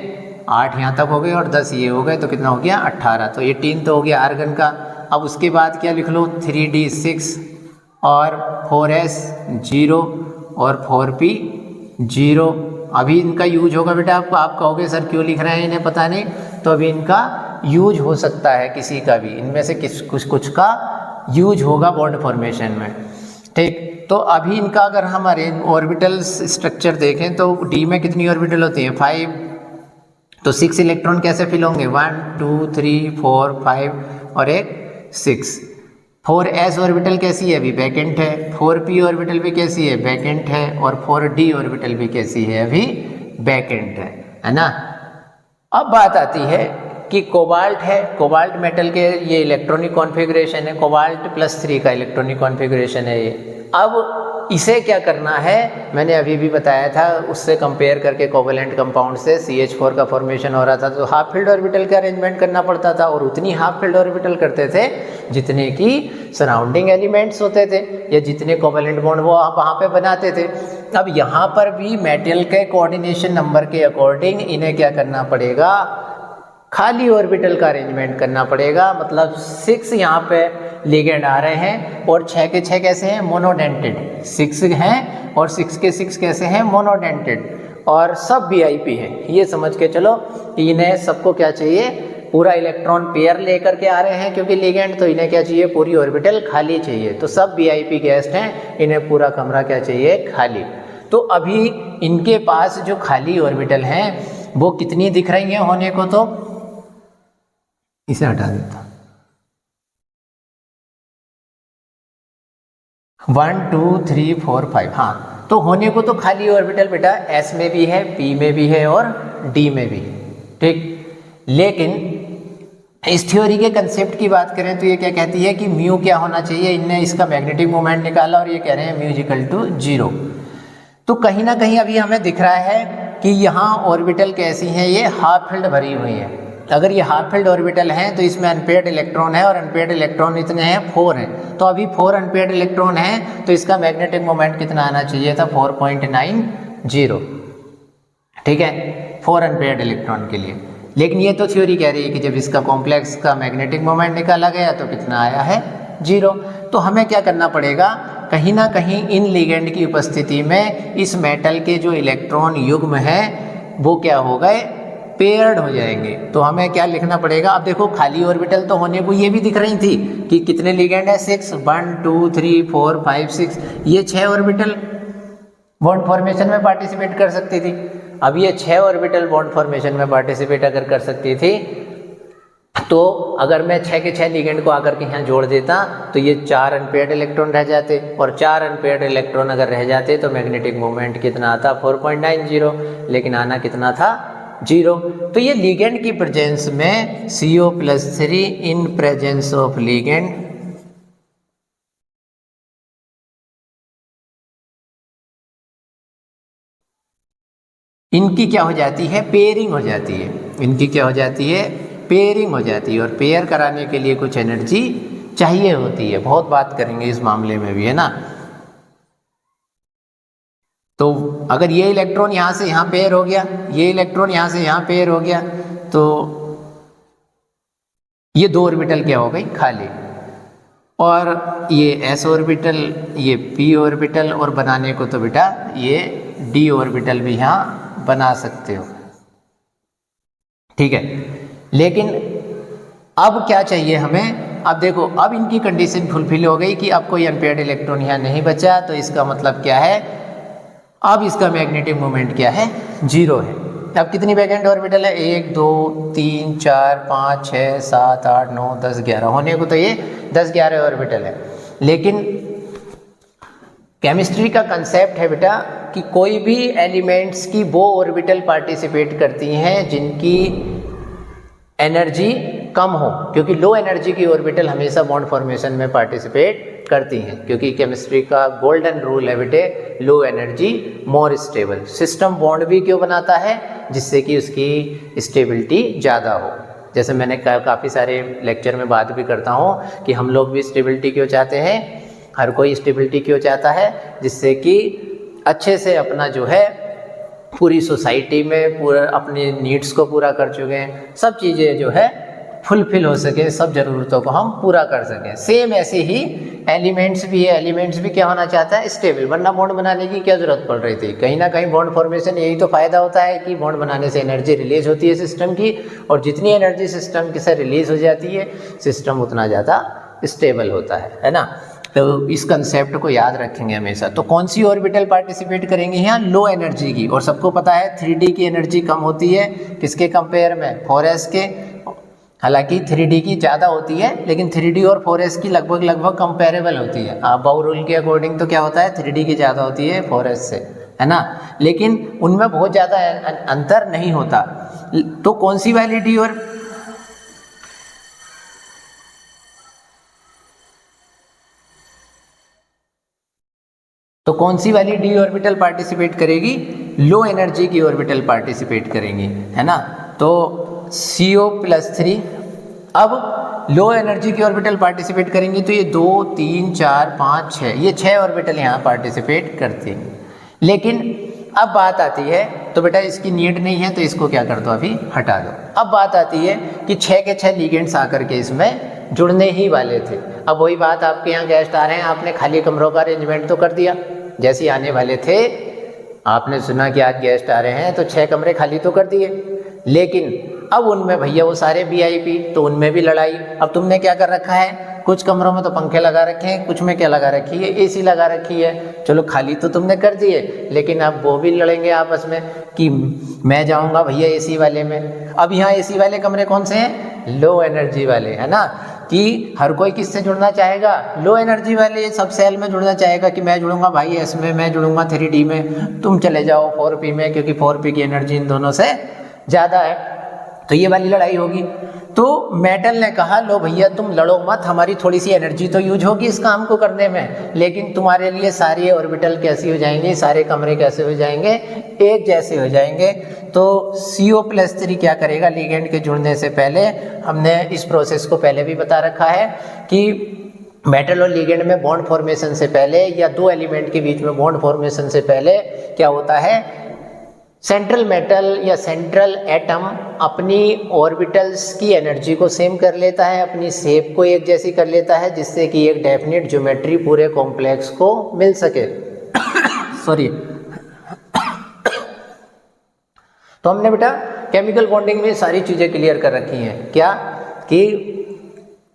8 यहाँ तक हो गए और 10 ये हो गए, तो कितना हो गया 18। तो 18 तो हो गया आर्गन का। अब उसके बाद क्या लिख लो, 3D 6 और 4S 0 और 4P 0। अभी इनका यूज होगा बेटा, आपको आप कहोगे सर क्यों लिख रहे हैं इन्हें, पता नहीं। तो अभी इनका यूज हो सकता है, किसी का भी इनमें से कुछ का यूज होगा बॉन्ड फॉर्मेशन में, ठीक। तो अभी इनका अगर हम ऑर्बिटल स्ट्रक्चर देखें तो डी में कितनी ऑर्बिटल होती है, 5। तो 6 इलेक्ट्रॉन कैसे फिल होंगे, 1 2 3 4 5 और एक 6। 4s ऑर्बिटल कैसी है, अभी वैकेंट है। 4p ऑर्बिटल भी कैसी है, वैकेंट है। और 4d ऑर्बिटल भी कैसी है, अभी वैकेंट है ना। अब बात आती है कि कोबाल्ट है, कोबाल्ट मेटल के ये इलेक्ट्रॉनिक कॉन्फ़िगरेशन है, कोबाल्ट +3 का इलेक्ट्रॉनिक कॉन्फ़िगरेशन है ये। अब इसे क्या करना है, मैंने अभी भी बताया था, उससे कंपेयर करके कोवेलेंट कंपाउंड से CH4 का फॉर्मेशन हो रहा था, तो हाफ फील्ड ऑर्बिटल का अरेंजमेंट करना पड़ता था, और उतनी हाफ फील्ड ऑर्बिटल करते थे जितने की सराउंडिंग एलिमेंट्स होते थे, या जितने कोवेलेंट बॉन्ड वो आप वहाँ पे बनाते थे। अब यहाँ पर भी मेटल के कोऑर्डिनेशन नंबर के अकॉर्डिंग इन्हें क्या करना पड़ेगा, खाली ऑर्बिटल का अरेंजमेंट करना पड़ेगा। मतलब 6 यहाँ पे लिगेंड आ रहे हैं और 6 के 6 कैसे हैं, मोनोडेंटेड। 6 हैं और 6 के 6 कैसे हैं, मोनोडेंटेड, और सब VIP हैं। ये समझ के चलो कि इन्हें सबको क्या चाहिए, पूरा इलेक्ट्रॉन पेयर लेकर के आ रहे हैं क्योंकि लिगेंड, तो इन्हें क्या चाहिए, पूरी ऑर्बिटल खाली चाहिए। तो सब VIP गेस्ट हैं, इन्हें पूरा कमरा क्या चाहिए, खाली। तो अभी इनके पास जो खाली ऑर्बिटल हैं वो कितनी दिख रही हैं होने को, तो इसे हटा देता, 1 2 3 4 5। हाँ, तो होने को तो खाली ऑर्बिटल बेटा S में भी है, P में भी है और D में भी, ठीक। लेकिन इस थ्योरी के कंसेप्ट की बात करें तो ये क्या कहती है कि म्यू क्या होना चाहिए, इनने इसका मैग्नेटिक मोमेंट निकाला और ये कह रहे हैं म्यू इक्वल टू 0। तो कहीं ना कहीं अभी हमें दिख रहा है कि यहाँ ऑर्बिटल कैसी हैं, ये हाफ फील्ड भरी हुई है। अगर ये हाफ फील्ड ऑर्बिटल हैं तो इसमें अनपेयर्ड इलेक्ट्रॉन है, और अनपेयर्ड इलेक्ट्रॉन इतने हैं, 4 हैं। तो अभी 4 अनपेयर्ड इलेक्ट्रॉन हैं, तो इसका मैग्नेटिक मोमेंट कितना आना चाहिए था, 4.90, ठीक है, 4 अनपेयर्ड इलेक्ट्रॉन के लिए। लेकिन ये तो थ्योरी कह रही है कि जब इसका कॉम्प्लेक्स का मैग्नेटिक मोमेंट निकाला गया तो कितना आया है, 0। तो हमें क्या करना पड़ेगा, कहीं ना कहीं इन लिगेंड की उपस्थिति में इस मेटल के जो इलेक्ट्रॉन युग्म है वो क्या हो गए, पेयर्ड हो जाएंगे। तो हमें क्या लिखना पड़ेगा, अब देखो खाली ऑर्बिटल तो होने को ये भी दिख रही थी कि कितने लिगेंड है, 6, 1 2 3 4 5 6, ये 6 ऑर्बिटल बॉन्ड फॉर्मेशन में पार्टिसिपेट कर सकती थी। अब ये 6 ऑर्बिटल बॉन्ड फॉर्मेशन में पार्टिसिपेट अगर कर सकती थी, तो अगर मैं 6 के 6 लिगेंड को आकर के यहाँ जोड़ देता तो ये 4 अनपेयर्ड इलेक्ट्रॉन रह जाते, और 4 अनपेयर्ड इलेक्ट्रॉन अगर रह जाते तो मैग्नेटिक मोमेंट कितना आता, 4.90, लेकिन आना कितना था, 0। तो ये लिगेंड की प्रेजेंस में CO+3 in presence of ligand इनकी क्या हो जाती है, पेयरिंग हो जाती है। इनकी क्या हो जाती है, पेयरिंग हो जाती है। और पेयर कराने के लिए कुछ एनर्जी चाहिए होती है, बहुत बात करेंगे इस मामले में भी, है ना। तो अगर ये इलेक्ट्रॉन यहाँ से यहाँ पेयर हो गया, ये इलेक्ट्रॉन यहाँ से यहाँ पेयर हो गया, तो ये 2 ऑर्बिटल क्या हो गई, खाली। और ये S ऑर्बिटल, ये P ऑर्बिटल, और बनाने को तो बेटा ये D ऑर्बिटल भी यहाँ बना सकते हो, ठीक है। लेकिन अब क्या चाहिए हमें, अब देखो अब इनकी कंडीशन फुलफिल हो गई कि अब कोई अनपेयर्ड इलेक्ट्रॉन यहाँ नहीं बचा, तो इसका मतलब क्या है, अब इसका मैग्नेटिक मोमेंट क्या है, 0 है। अब कितनी वैकेंट ऑर्बिटल है, 1 2 3 4 5 6 7 8 9 10 11, होने को तो ये 10 11 ऑर्बिटल है। लेकिन केमिस्ट्री का कंसेप्ट है बेटा कि कोई भी एलिमेंट्स की वो ऑर्बिटल पार्टिसिपेट करती हैं जिनकी एनर्जी कम हो, क्योंकि लो एनर्जी की ऑर्बिटल हमेशा बॉन्ड फॉर्मेशन में पार्टिसिपेट करती हैं, क्योंकि केमिस्ट्री का गोल्डन रूल है बेटे, low energy more stable. System bond भी क्यों बनाता है? जिससे कि उसकी स्टेबिलिटी ज़्यादा हो। जैसे मैंने काफ़ी सारे लेक्चर में बात भी करता हूँ कि हम लोग भी स्टेबिलिटी क्यों चाहते हैं, हर कोई स्टेबिलिटी क्यों चाहता है, जिससे कि अच्छे से अपना जो है पूरी सोसाइटी में पूरा अपनी नीड्स को पूरा कर चुके हैं, सब चीज़ें जो है फुलफिल हो सके, सब ज़रूरतों को हम पूरा कर सकें। सेम ऐसे ही एलिमेंट्स भी है, एलिमेंट्स भी क्या होना चाहता है? स्टेबल, वरना बॉन्ड बनाने की क्या ज़रूरत पड़ रही थी? कहीं ना कहीं बॉन्ड फॉर्मेशन, यही तो फ़ायदा होता है कि बॉन्ड बनाने से एनर्जी रिलीज होती है सिस्टम की, और जितनी एनर्जी सिस्टम की से रिलीज हो जाती है, सिस्टम उतना ज़्यादा स्टेबल होता है ना। तो इस कंसेप्ट को याद रखेंगे हमेशा। तो कौन सी ऑर्बिटल पार्टिसिपेट करेंगे यहाँ? लो एनर्जी की। और सबको पता है 3D की एनर्जी कम होती है किसके कंपेयर में? 4s के। हालांकि 3D की ज़्यादा होती है, लेकिन 3D और 4s की लगभग कंपेरेबल होती है। बाउ रूल के अकॉर्डिंग तो क्या होता है? 3D की ज़्यादा होती है 4s से, है ना, लेकिन उनमें बहुत ज़्यादा अंतर नहीं होता। तो कौन सी वाली डी और तो कौन सी वाली डी ऑर्बिटल पार्टिसिपेट करेगी? लो एनर्जी की ऑर्बिटल पार्टिसिपेट करेंगी, है ना। तो CO+3। अब लो एनर्जी की ऑर्बिटल पार्टिसिपेट करेंगी तो ये 2, 3, 4, 5, 6, ये 6 ऑर्बिटल यहाँ पार्टिसिपेट करती हैं। लेकिन अब बात आती है, तो बेटा इसकी नीड नहीं है तो इसको क्या कर दो, अभी हटा दो। अब बात आती है कि 6 के 6 लिगेंड्स आकर के इसमें जुड़ने ही वाले थे। अब वही बात, आपके यहाँ गेस्ट आ रहे हैं, आपने खाली कमरों का अरेंजमेंट तो कर दिया। जैसे ही आने वाले थे आपने सुना कि आज गेस्ट आ रहे हैं, तो 6 कमरे खाली तो कर दिए, लेकिन अब उनमें भैया वो सारे VIP, तो उनमें भी लड़ाई। अब तुमने क्या कर रखा है? कुछ कमरों में तो पंखे लगा रखे हैं, कुछ में क्या लगा रखी है? AC लगा रखी है। चलो खाली तो तुमने कर दिए, लेकिन अब वो भी लड़ेंगे आपस में कि मैं जाऊंगा भैया AC वाले में। अब यहाँ AC वाले कमरे कौन से हैं? लो एनर्जी वाले, है ना, कि हर कोई किससे जुड़ना चाहेगा? लो एनर्जी वाले सब सेल में जुड़ना चाहेगा कि मैं जुड़ूंगा भाई S में, मैं जुड़ूंगा 3D में, तुम चले जाओ 4P में, क्योंकि 4P की एनर्जी इन दोनों से ज़्यादा है। तो ये वाली लड़ाई होगी। तो मेटल ने कहा लो भैया तुम लड़ो मत, हमारी थोड़ी सी एनर्जी तो यूज होगी इस काम को करने में, लेकिन तुम्हारे लिए सारी ऑर्बिटल कैसी हो जाएंगी, सारे कमरे कैसे हो जाएंगे? एक जैसे हो जाएंगे। तो CO+3 क्या करेगा? लिगेंड के जुड़ने से पहले, हमने इस प्रोसेस को पहले भी बता रखा है कि मेटल और लिगेंड में बॉन्ड फॉर्मेशन से पहले, या दो एलिमेंट के बीच में बॉन्ड फॉर्मेशन से पहले क्या होता है? सेंट्रल मेटल या सेंट्रल एटम अपनी ऑर्बिटल्स की एनर्जी को सेम कर लेता है, अपनी शेप को एक जैसी कर लेता है, जिससे कि एक डेफिनेट ज्योमेट्री पूरे कॉम्प्लेक्स को मिल सके। सॉरी। तो हमने बेटा केमिकल बॉन्डिंग में सारी चीज़ें क्लियर कर रखी हैं। क्या? कि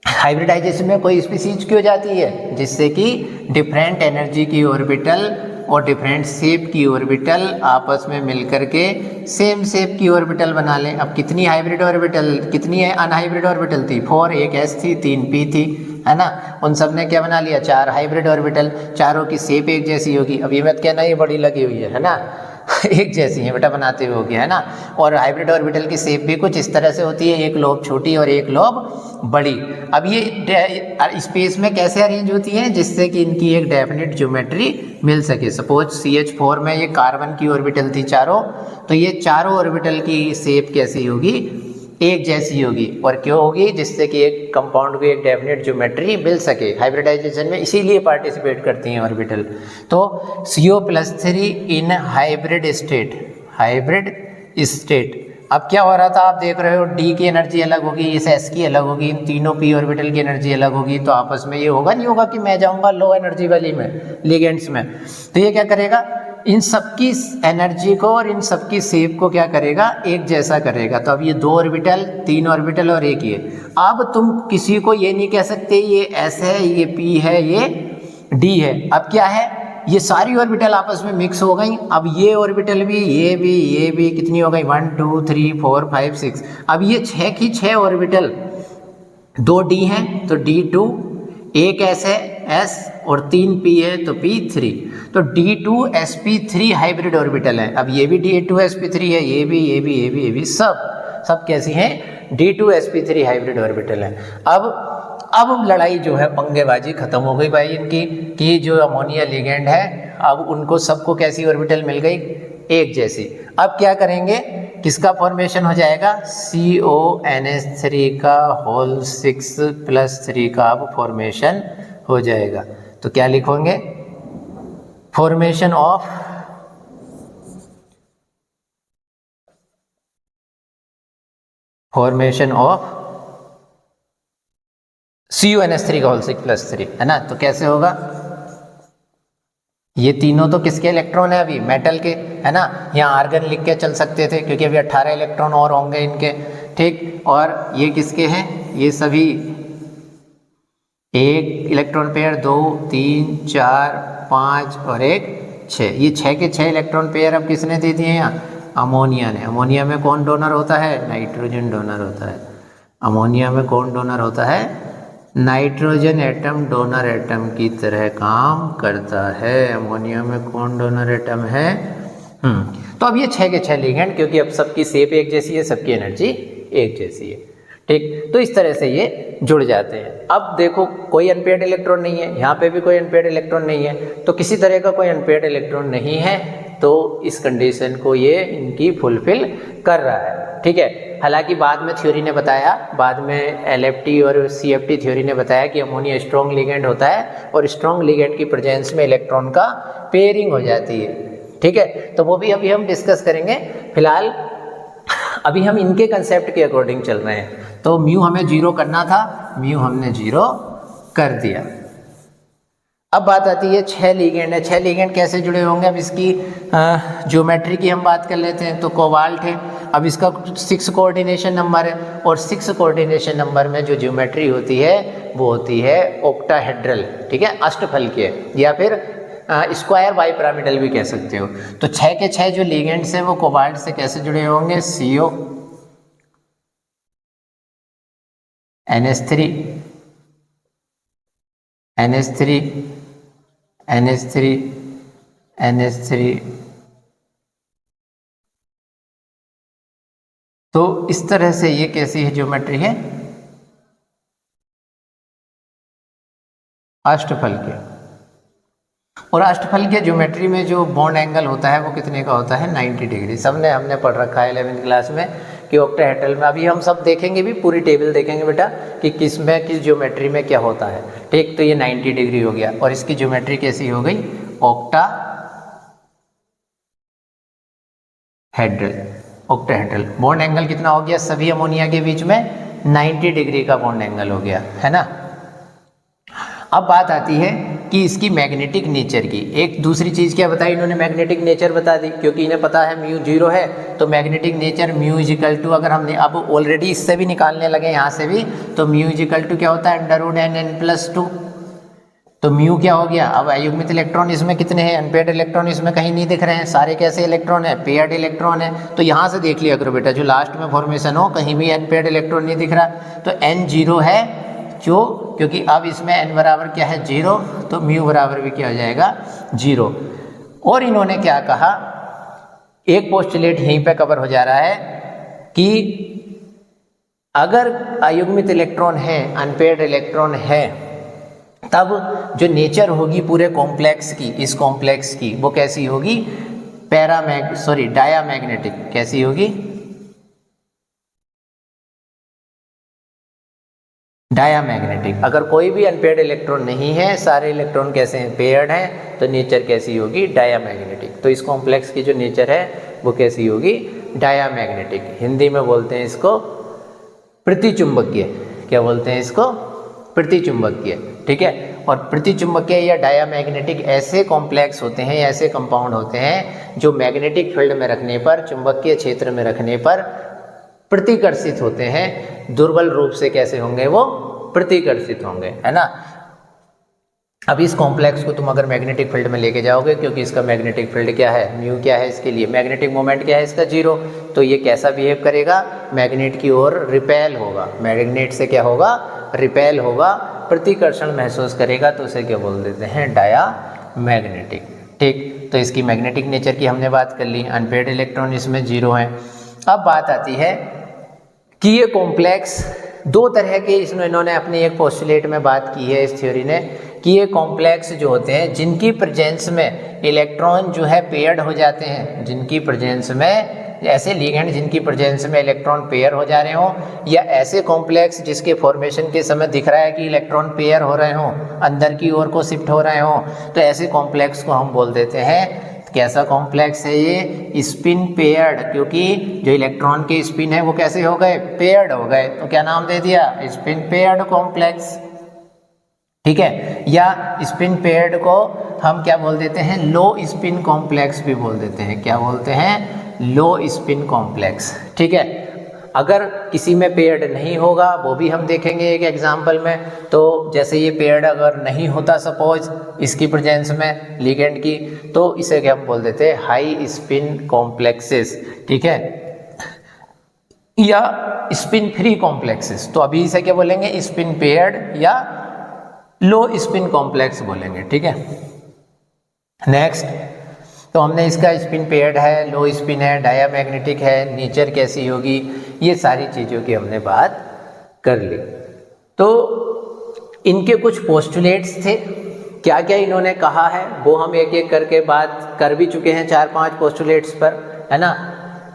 हाइब्रिडाइजेशन में कोई स्पीसीज क्यों जाती है? जिससे कि डिफरेंट एनर्जी की ऑर्बिटल और डिफरेंट शेप की ऑर्बिटल आपस में मिलकर के सेम शेप की ऑर्बिटल बना लें। अब कितनी हाइब्रिड ऑर्बिटल, कितनी है अनहाइब्रिड ऑर्बिटल थी? 4, एक S थी, 3 P थी, है ना। उन सब ने क्या बना लिया? 4 हाइब्रिड ऑर्बिटल। चारों की शेप एक जैसी होगी। अब ये मत कहना ये बड़ी लगी हुई है ना एक जैसी है बेटा, बनाते हुए हो गया, है ना। और हाइब्रिड ऑर्बिटल की शेप भी कुछ इस तरह से होती है, एक लोब छोटी और एक लोब बड़ी। अब ये स्पेस में कैसे अरेंज होती हैं? जिससे कि इनकी एक डेफिनेट ज्योमेट्री मिल सके। सपोज CH4 में ये कार्बन की ऑर्बिटल थी चारों, तो ये चारों ऑर्बिटल की शेप कैसी होगी? एक जैसी होगी। और क्यों होगी? जिससे कि एक कंपाउंड को एक डेफिनेट ज्योमेट्री मिल सके। हाइब्रिडाइजेशन में इसीलिए पार्टिसिपेट करती हैं ऑर्बिटल। तो CO+3 in hybrid state, hybrid state. अब क्या हो रहा था? आप देख रहे हो D की एनर्जी अलग होगी, इस S की अलग होगी, इन तीनों P ऑर्बिटल की एनर्जी अलग होगी। तो आपस में ये होगा नहीं होगा कि मैं जाऊंगा लो एनर्जी वाली में, लिगेंड्स में। तो ये क्या करेगा? इन सबकी एनर्जी को और इन सबकी शेप को क्या करेगा? एक जैसा करेगा। तो अब ये 2 ऑर्बिटल, 3 ऑर्बिटल और एक ये। अब तुम किसी को ये नहीं कह सकते ये S है, ये P है, ये D है। अब क्या है? ये सारी ऑर्बिटल आपस में मिक्स हो गई। अब ये ऑर्बिटल भी, ये भी, ये भी कितनी हो गई? 1, 2, 3, 4, 5, 6। अब ये 6 की 6 ऑर्बिटल, 2 D हैं तो D2, एक S है S, और 3 P है तो P3। तो D2sp3 हाइब्रिड ऑर्बिटल है। अब ये भी D2sp3 है, ये भी, ये भी, ये भी, ये भी, सब सब कैसी हैं, D2sp3 हाइब्रिड ऑर्बिटल है। अब लड़ाई जो है, पंगेबाजी खत्म हो गई भाई इनकी, कि जो अमोनिया लिगेंड है अब उनको सबको कैसी ऑर्बिटल मिल गई, एक जैसी। अब क्या करेंगे, किसका फॉर्मेशन हो जाएगा, CONH3 का होल 6+3 का अब फॉर्मेशन हो जाएगा। तो क्या लिखोगे, फॉर्मेशन ऑफ CONH3 का होल 6+3 है ना। तो कैसे होगा, ये तीनों तो किसके इलेक्ट्रॉन है अभी, मेटल के, है ना। यहाँ आर्गन लिख के चल सकते थे क्योंकि अभी 18 इलेक्ट्रॉन और होंगे इनके, ठीक। और ये किसके हैं, ये सभी एक इलेक्ट्रॉन पेयर, 2 3 4 5 और 1 6, ये 6 के 6 इलेक्ट्रॉन पेयर अब किसने दे दिए यहाँ, अमोनिया ने। अमोनिया में कौन डोनर होता है, नाइट्रोजन डोनर होता है। अमोनिया में कौन डोनर होता है, नाइट्रोजन एटम डोनर एटम की तरह काम करता है। अमोनिया में कौन डोनर एटम है, तो अब ये 6 के 6 लिगेंड, क्योंकि अब सबकी शेप एक जैसी है, सबकी एनर्जी एक जैसी है, ठीक। तो इस तरह से ये जुड़ जाते हैं। अब देखो कोई अनपेयर्ड इलेक्ट्रॉन नहीं है, यहाँ पे भी कोई अनपेयर्ड इलेक्ट्रॉन नहीं है, तो किसी तरह का कोई अनपेयर्ड इलेक्ट्रॉन नहीं है, तो इस कंडीशन को ये इनकी फुलफिल कर रहा है, ठीक है। हालांकि बाद में थ्योरी ने बताया, बाद में LFT और CFT थ्योरी ने बताया कि अमोनिया स्ट्रॉन्ग लिगेंड होता है और स्ट्रॉन्ग लिगेंड की प्रेजेंस में इलेक्ट्रॉन का पेयरिंग हो जाती है, ठीक है। तो वो भी अभी हम डिस्कस करेंगे। फिलहाल अभी हम इनके कंसेप्ट के अकॉर्डिंग चल रहे हैं। तो म्यू हमें 0 करना था, म्यू हमने 0 कर दिया। अब बात आती है 6 लिगेंड है, 6 लिगेंड कैसे जुड़े होंगे। अब इसकी ज्योमेट्री की हम बात कर लेते हैं। तो कोबाल्ट है, अब इसका 6 कोऑर्डिनेशन नंबर है, और 6 कोऑर्डिनेशन नंबर में जो ज्योमेट्री होती है वो होती है ऑक्टाहेड्रल, ठीक है, अष्टफलकीय, या फिर स्क्वायर बाइपिरामिडल भी कह सकते हो। तो 6 के 6 जो लिगेंड्स हैं वो कोबाल्ट से कैसे जुड़े होंगे, CO NH3 NH3 NH3 NH3। तो इस तरह से ये कैसी है ज्योमेट्री है, अष्टफलकीय। और अष्टफलकीय ज्योमेट्री में जो बॉन्ड एंगल होता है वो कितने का होता है, 90 डिग्री। हमने पढ़ रखा है 11वीं क्लास में कि ऑक्टाहेड्रल में। अभी हम सब देखेंगे भी, पूरी टेबल देखेंगे बेटा कि किस में किस ज्योमेट्री में क्या होता है, ठीक। तो ये 90 डिग्री हो गया, और इसकी ज्योमेट्री कैसी हो गई, ऑक्टाहेड्रल। बॉन्ड एंगल कितना हो गया, सभी अमोनिया के बीच में 90 डिग्री का बॉन्ड एंगल हो गया, है ना। अब बात आती है कि इसकी मैग्नेटिक नेचर की। एक दूसरी चीज़ क्या बताई इन्होंने, मैग्नेटिक नेचर बता दी, क्योंकि इन्हें पता है म्यू 0 है, तो magnetic nature mu is equal to, अगर हमने अब ऑलरेडी इससे भी निकालने लगे यहाँ से भी, तो म्यू इजिकल टू क्या होता है, √n+2। तो म्यू क्या हो गया, अब अयुग्मित इलेक्ट्रॉन इसमें कितने हैं, अनपेयर्ड इलेक्ट्रॉन इसमें कहीं नहीं दिख रहे हैं, सारे कैसे इलेक्ट्रॉन है, पेयर्ड इलेक्ट्रॉन है। तो यहाँ से देख लिया करो बेटा, जो लास्ट में फॉर्मेशन हो कहीं भी अनपेयर्ड इलेक्ट्रॉन नहीं दिख रहा, तो n 0 है, क्योंकि अब इसमें n बराबर क्या है 0, तो म्यू बराबर भी क्या हो जाएगा 0। और इन्होंने क्या कहा, एक पोस्टुलेट यहीं पे कवर हो जा रहा है कि अगर अयुग्मित इलेक्ट्रॉन है, अनपेयर्ड इलेक्ट्रॉन है, तब जो नेचर होगी पूरे कॉम्प्लेक्स की, इस कॉम्प्लेक्स की, वो कैसी होगी, डायामैग्नेटिक। कैसी होगी, डायामैग्नेटिक। अगर कोई भी अनपेयर्ड इलेक्ट्रॉन नहीं है, सारे इलेक्ट्रॉन कैसे हैं, पेयर्ड हैं, तो नेचर कैसी होगी, डायामैग्नेटिक। तो इस कॉम्प्लेक्स की जो नेचर है वो कैसी होगी, डायामैग्नेटिक। हिंदी में बोलते हैं इसको प्रतिचुंबकीय। क्या बोलते हैं इसको, प्रतिचुंबकीय, ठीक है। और प्रतिचुंबकीय या डायामैग्नेटिक ऐसे कॉम्प्लेक्स होते हैं, ऐसे कंपाउंड होते हैं जो मैग्नेटिक फील्ड में रखने पर, चुंबकीय क्षेत्र में रखने पर प्रतिकर्षित होते हैं। दुर्बल रूप से कैसे होंगे, वो प्रतिकर्षित होंगे, है ना। अब इस कॉम्प्लेक्स को तुम अगर मैग्नेटिक फील्ड में लेके जाओगे, क्योंकि इसका मैग्नेटिक फील्ड क्या है, म्यू क्या है इसके लिए, मैग्नेटिक मोमेंट क्या है इसका 0, तो ये कैसा बिहेव करेगा, मैग्नेट की ओर रिपेल होगा, मैग्नेट से क्या होगा, रिपेल होगा, प्रतिकर्षण महसूस करेगा, तो उसे क्या बोल देते हैं, डायामैग्नेटिक, ठीक। तो इसकी मैग्नेटिक नेचर की हमने बात कर ली, अनपेयर्ड इलेक्ट्रॉन इसमें 0 है। अब बात आती है कि ये कॉम्प्लेक्स दो तरह के, इसमें इन्होंने अपनी एक पोस्टुलेट में बात की है इस थ्योरी ने, कि ये कॉम्प्लेक्स जो होते हैं जिनकी प्रेजेंस में इलेक्ट्रॉन जो है पेयर्ड हो जाते हैं, जिनकी प्रेजेंस में ऐसे लिगेंड जिनकी प्रेजेंस में इलेक्ट्रॉन पेयर हो जा रहे हों, या ऐसे कॉम्प्लेक्स जिसके फॉर्मेशन के समय दिख रहा है कि इलेक्ट्रॉन पेयर हो रहे हों, अंदर की ओर को शिफ्ट हो रहे हों, तो ऐसे कॉम्प्लेक्स को हम बोल देते हैं, कैसा कॉम्प्लेक्स है ये, स्पिन पेयर्ड, क्योंकि जो इलेक्ट्रॉन के स्पिन है वो कैसे हो गए, पेयर्ड हो गए, तो क्या नाम दे दिया, स्पिन पेयर्ड कॉम्प्लेक्स। ठीक है, या स्पिन पेयर्ड को हम क्या बोल देते हैं, लो स्पिन कॉम्प्लेक्स भी बोल देते हैं, क्या बोलते हैं, लो स्पिन कॉम्प्लेक्स। ठीक है, अगर किसी में पेयर्ड नहीं होगा वो भी हम देखेंगे एक एग्जांपल में, तो जैसे ये पेयर्ड अगर नहीं होता सपोज इसकी प्रेजेंस में लिगेंड की, तो इसे क्या हम बोल देते हैं, हाई स्पिन कॉम्प्लेक्सेस। ठीक है, या स्पिन फ्री कॉम्प्लेक्सेस, तो अभी इसे क्या बोलेंगे, स्पिन पेयर्ड या लो स्पिन कॉम्प्लेक्स बोलेंगे। ठीक है, नेक्स्ट, तो हमने इसका स्पिन पेयर्ड है, लो स्पिन है, डायामैग्नेटिक है, नेचर कैसी होगी, ये सारी चीज़ों की हमने बात कर ली। तो इनके कुछ पोस्टुलेट्स थे, क्या क्या इन्होंने कहा है वो हम एक एक करके बात कर भी चुके हैं 4-5 पोस्टुलेट्स पर, है ना।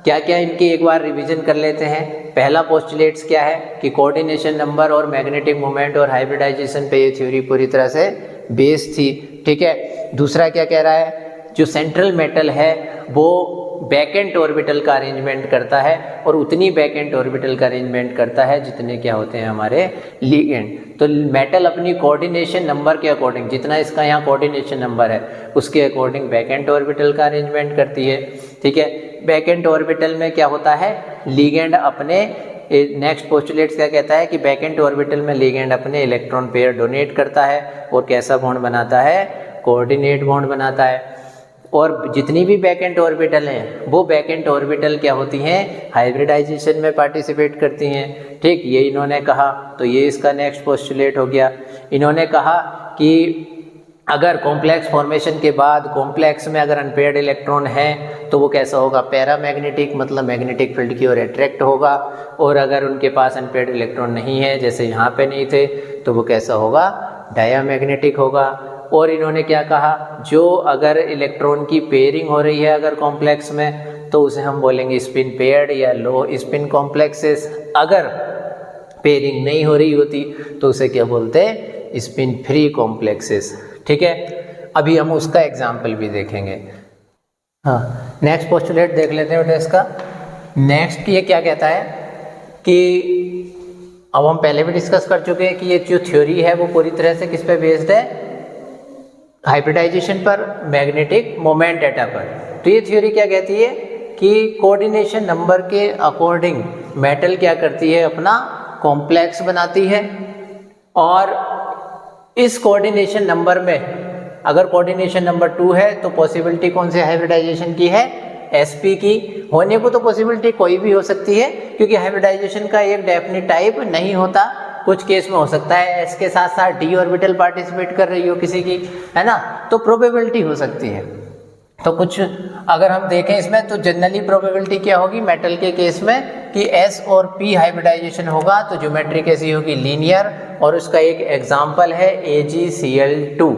क्या क्या इनके एक बार रिवीजन कर लेते हैं। पहला पोस्टुलेट्स क्या है कि कोऑर्डिनेशन नंबर और मैग्नेटिक मोमेंट और हाइब्रिडाइजेशन पे ये थ्योरी पूरी तरह से बेस थी। ठीक है, दूसरा क्या कह रहा है, जो सेंट्रल मेटल है वो बैकेंट ऑर्बिटल का अरेंजमेंट करता है, और उतनी बैकेंट ऑर्बिटल का अरेंजमेंट करता है जितने क्या होते हैं हमारे लिगेंड। तो मेटल अपनी कोऑर्डिनेशन नंबर के अकॉर्डिंग, जितना इसका यहाँ कोऑर्डिनेशन नंबर है उसके अकॉर्डिंग बैकेंट ऑर्बिटल का अरेंजमेंट करती है। ठीक है, बैकेंट ऑर्बिटल में क्या होता है, लिगेंड अपने, नेक्स्ट पोस्टुलेट्स क्या कहता है कि बैकेंट ऑर्बिटल में लिगेंड अपने इलेक्ट्रॉन पेयर डोनेट करता है और कैसा बॉन्ड बनाता है, कोऑर्डिनेट बॉन्ड बनाता है। और जितनी भी बैकेंट ऑर्बिटल हैं वो बैकेंट ऑर्बिटल क्या होती हैं, हाइब्रिडाइजेशन में पार्टिसिपेट करती हैं। ठीक, ये इन्होंने कहा, तो ये इसका नेक्स्ट पोस्टुलेट हो गया। इन्होंने कहा कि अगर कॉम्प्लेक्स फॉर्मेशन के बाद कॉम्प्लेक्स में अगर अनपेयर्ड इलेक्ट्रॉन है तो वो कैसा होगा, पैरामैग्नेटिक, मतलब मैग्नेटिक फील्ड की ओर अट्रैक्ट होगा। और अगर उनके पास अनपेयर्ड इलेक्ट्रॉन नहीं है, जैसे यहाँ पे नहीं थे, तो वो कैसा होगा, डायामैग्नेटिक होगा। और इन्होंने क्या कहा, जो अगर इलेक्ट्रॉन की पेयरिंग हो रही है अगर कॉम्प्लेक्स में, तो उसे हम बोलेंगे स्पिन पेयर्ड या लो स्पिन कॉम्प्लेक्सेस। अगर पेयरिंग नहीं हो रही होती तो उसे क्या बोलते हैं, स्पिन फ्री कॉम्प्लेक्सेस। ठीक है, अभी हम उसका एग्जाम्पल भी देखेंगे। हाँ, नेक्स्ट पोस्टुलेट देख लेते हैं बेटा इसका। नेक्स्ट ये क्या कहता है कि अब हम पहले भी डिस्कस कर चुके हैं कि ये जो थ्योरी है वो पूरी तरह से किस पे बेस्ड है, हाइब्रिडाइजेशन पर, मैग्नेटिक मोमेंट डेटा पर। तो ये थ्योरी क्या कहती है कि कोऑर्डिनेशन नंबर के अकॉर्डिंग मेटल क्या करती है, अपना कॉम्प्लेक्स बनाती है। और इस कोऑर्डिनेशन नंबर में अगर कोऑर्डिनेशन नंबर 2 है तो पॉसिबिलिटी कौन से हाइब्रिडाइजेशन की है, sp की। होने को तो पॉसिबिलिटी कोई भी हो सकती है, क्योंकि हाइब्रिडाइजेशन का एक डेफिनेट टाइप नहीं होता। कुछ केस में हो सकता है s के साथ साथ d ऑर्बिटल पार्टिसिपेट कर रही हो किसी की, है ना, तो प्रोबेबिलिटी हो सकती है। तो कुछ अगर हम देखें इसमें, तो जनरली प्रोबेबिलिटी क्या होगी मेटल के केस में कि s और p हाइब्रिडाइजेशन होगा तो ज्योमेट्री कैसी होगी, लीनियर। और उसका एक एग्जांपल है AgCl2।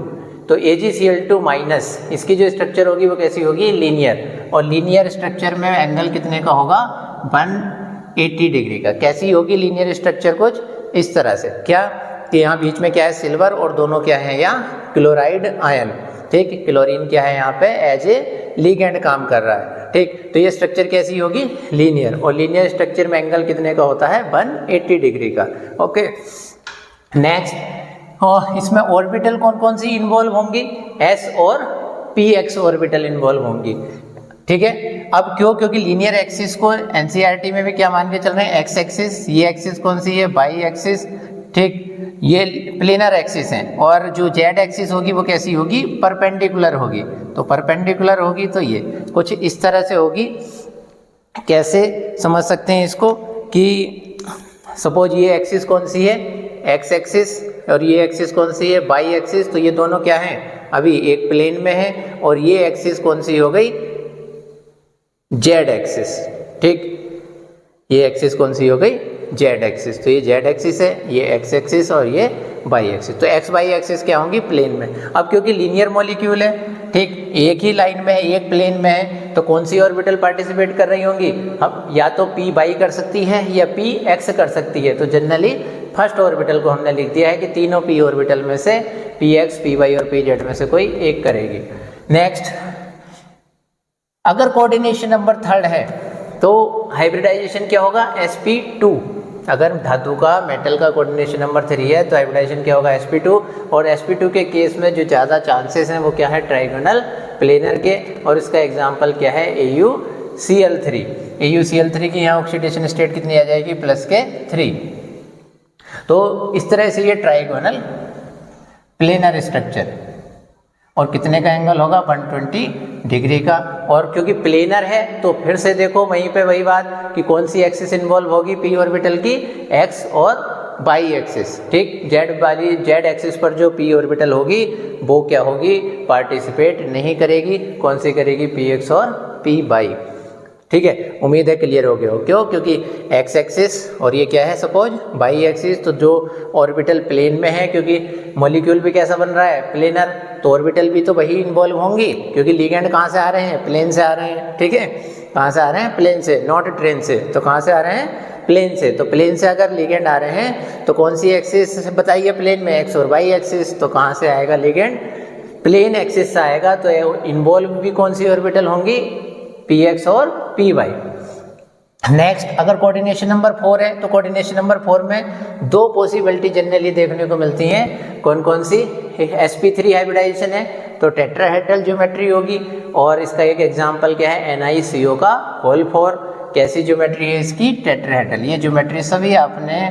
तो AgCl2 माइनस इसकी जो स्ट्रक्चर होगी वो कैसी होगी, लीनियर। और लीनियर स्ट्रक्चर में एंगल कितने का होगा, 180 डिग्री का। कैसी होगी लीनियर स्ट्रक्चर, कुछ इस तरह से, क्या कि यहाँ बीच में क्या है, सिल्वर, और दोनों क्या है यहाँ, क्लोराइड आयन। ठीक, क्लोरीन क्या है यहाँ पे एज ए लिगेंड काम कर रहा है। ठीक, तो ये स्ट्रक्चर कैसी होगी, लीनियर। और लीनियर स्ट्रक्चर में एंगल कितने का होता है, 180 डिग्री का। ओके, नेक्स्ट, और इसमें ऑर्बिटल कौन कौन सी इन्वॉल्व होंगी, s और px ऑर्बिटल इन्वॉल्व होंगी। ठीक है, अब क्यों, क्योंकि लीनियर एक्सिस को एनसीईआरटी में भी क्या मान के चल रहे हैं, एक्स एक्सिस। ये एक्सिस कौन सी है, बाई एक्सिस। ठीक, ये प्लेनर एक्सिस है। और जो जेड एक्सिस होगी वो कैसी होगी, परपेंडिकुलर होगी। तो परपेंडिकुलर होगी तो ये कुछ इस तरह से होगी। कैसे समझ सकते हैं इसको कि सपोज ये एक्सिस कौन सी है, एक्स एक्सिस, और ये एक्सिस कौन सी है, बाई एक्सिस। तो ये दोनों क्या हैं, अभी एक प्लेन में है। और ये एक्सिस कौन सी हो गई, जेड एक्सिस। ठीक, ये एक्सिस कौन सी हो गई, जेड एक्सिस। तो ये जेड एक्सिस है, ये एक्स एक्सिस और ये वाई एक्सिस। तो एक्स वाई एक्सिस क्या होंगी? प्लेन में। अब क्योंकि लीनियर मॉलिक्यूल है, ठीक, एक ही लाइन में है, एक प्लेन में है, तो कौन सी ऑर्बिटल पार्टिसिपेट कर रही होंगी? हम या तो पी वाई कर सकती है या पी एक्स कर सकती है। तो जनरली फर्स्ट ऑर्बिटल को हमने लिख दिया है कि तीनों पी ऑर्बिटल में से पी एक्स, पी वाई और पी जेड में से कोई एक करेगी। नेक्स्ट, अगर कोऑर्डिनेशन नंबर थर्ड है तो हाइब्रिडाइजेशन क्या होगा? sp2। अगर धातु का, मेटल का कोऑर्डिनेशन नंबर 3 है तो हाइब्रिडाइजेशन क्या होगा? sp2। और sp2 के केस में जो ज़्यादा चांसेस हैं वो क्या है? ट्राइगोनल प्लेनर के। और इसका एग्जांपल क्या है? AuCl3। AuCl3 की यहाँ ऑक्सीडेशन स्टेट कितनी आ जाएगी? +3। तो इस तरह से ये ट्राइगोनल प्लेनर स्ट्रक्चर, और कितने का एंगल होगा? 120 डिग्री का। और क्योंकि प्लेनर है तो फिर से देखो वहीं पे वही बात कि कौन सी एक्सिस इन्वॉल्व होगी पी ऑर्बिटल की? एक्स और वाई एक्सिस, ठीक। जेड वाली, जेड एक्सिस पर जो पी ऑर्बिटल होगी वो क्या होगी? पार्टिसिपेट नहीं करेगी। कौन सी करेगी? पी एक्स और पी वाई, ठीक है। उम्मीद है क्लियर हो गया हो। क्यों? क्योंकि एक्स एक्सिस और ये क्या है? Suppose y axis. तो जो ऑर्बिटल प्लेन में है, क्योंकि मॉलिक्यूल भी कैसा बन रहा है? प्लेनर, तो ऑर्बिटल भी तो वही इन्वॉल्व होंगी, क्योंकि लिगेंड कहाँ से आ रहे हैं? प्लेन से आ रहे हैं, ठीक है। कहाँ से आ रहे हैं? प्लेन से, नॉट ट्रेन से। तो कहाँ से आ रहे हैं? प्लेन से। तो प्लेन से अगर लिगेंड आ रहे हैं तो कौन सी एक्सिस बताइए प्लेन में? एक्स और वाई एक्सिस। तो कहाँ से आएगा लिगेंड? प्लेन एक्सिस से आएगा। तो इन्वॉल्व भी कौन सी ऑर्बिटल होंगी? पी एक्स और पी वाई। नेक्स्ट, अगर कोऑर्डिनेशन नंबर 4 है तो कोऑर्डिनेशन नंबर 4 में दो पॉसिबिलिटी जनरली देखने को मिलती हैं। कौन कौन सी? sp3 हाइब्रिडाइजेशन है तो टेट्राहेड्रल ज्योमेट्री होगी। और इसका एक एग्जांपल क्या है? NiCO का होल 4। कैसी ज्योमेट्री है इसकी? टेट्राहेड्रल। ये ज्योमेट्री सभी आपने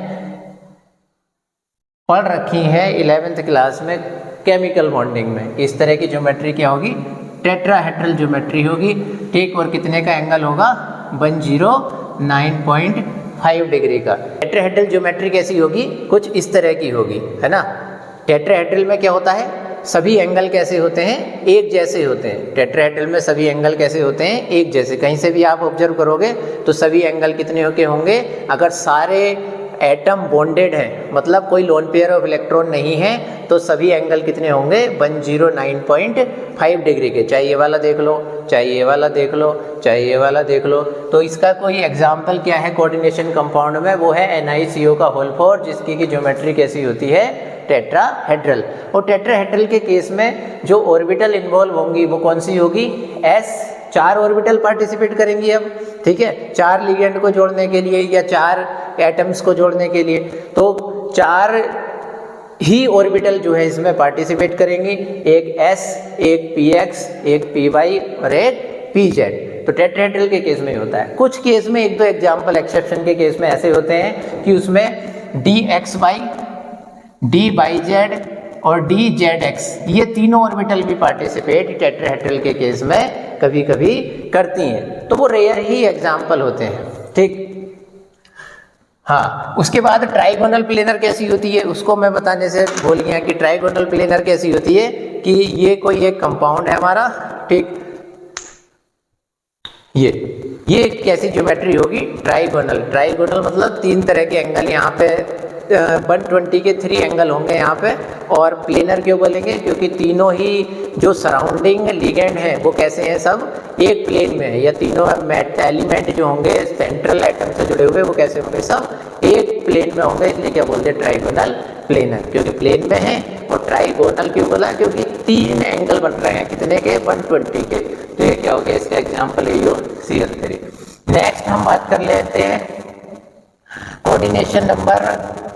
पढ़ रखी है 11th क्लास में केमिकल बॉन्डिंग में। इस तरह की ज्योमेट्री क्या होगी? टेट्राहेड्रल ज्योमेट्री होगी, ठीक। और कितने का एंगल होगा? 109.5 डिग्री का। टेट्राहेड्रल ज्योमेट्री कैसी होगी? कुछ इस तरह की होगी, है ना। टेट्राहेड्रल में क्या होता है? सभी एंगल कैसे होते हैं? एक जैसे होते हैं। टेट्राहेड्रल में सभी एंगल कैसे होते हैं? एक जैसे। कहीं से भी आप ऑब्जर्व करोगे तो सभी एंगल कितने के होंगे? अगर सारे एटम बॉन्डेड है, मतलब कोई लोन पेयर ऑफ इलेक्ट्रॉन नहीं है, तो सभी एंगल कितने होंगे? 109.5 डिग्री के। चाहे ये वाला देख लो, चाहे ये वाला देख लो, चाहे ये वाला देख लो। तो इसका कोई एग्जाम्पल क्या है कोऑर्डिनेशन कंपाउंड में? वो है NiCO का होल 4, जिसकी की ज्योमेट्री कैसी होती है? टेट्राहेड्रल। और टेट्राहेड्रल के केस में जो ऑर्बिटल इन्वॉल्व होंगी वो कौन सी होगी? s। 4 ऑर्बिटल पार्टिसिपेट करेंगी अब, ठीक है, 4 लिगेंड को जोड़ने के लिए या 4 एटम्स को जोड़ने के लिए। तो 4 ही ऑर्बिटल जो है इसमें पार्टिसिपेट करेंगी, एक s, एक px, एक py और एक pz। तो टेट्राहेड्रल के केस में होता है। कुछ केस में, एक दो एग्जाम्पल एक्सेप्शन के केस में ऐसे होते हैं कि उसमें dxy, dyz और dzx ये तीनों ऑर्बिटल भी पार्टिसिपेट टेट्राहेड्रल के केस में कभी कभी करती हैं। तो वो रेयर ही एग्जाम्पल होते हैं, ठीक। हाँ, उसके बाद ट्राइगोनल प्लेनर कैसी होती है उसको मैं बताने से भूल गया कि ट्राइगोनल प्लेनर कैसी होती है कि ये कोई एक कंपाउंड है हमारा, ठीक। ये कैसी ज्योमेट्री होगी? ट्राइगोनल। ट्राइगोनल मतलब 3 तरह के एंगल यहाँ पे 120 के 3 एंगल होंगे यहाँ पे। और प्लेनर क्यों बोलेंगे? क्योंकि तीनों ही जो सराउंडिंग लिगेंड है वो कैसे हैं? सब एक प्लेन में है। या तीनों एलिमेंट जो होंगे सेंट्रल एटम से जुड़े हुए वो कैसे होंगे? सब एक प्लेन में होंगे, इसलिए क्या बोलते हैं? ट्राइगोनल प्लेनर, क्योंकि प्लेन में है। और ट्राइगोनल क्यों बोला? क्योंकि 3 एंगल बन रहे हैं, कितने के? 120 के। तो ये क्या हो गया? इसका एग्जाम्पल है AuCl3। नेक्स्ट हम बात कर लेते हैं कोऑर्डिनेशन नंबर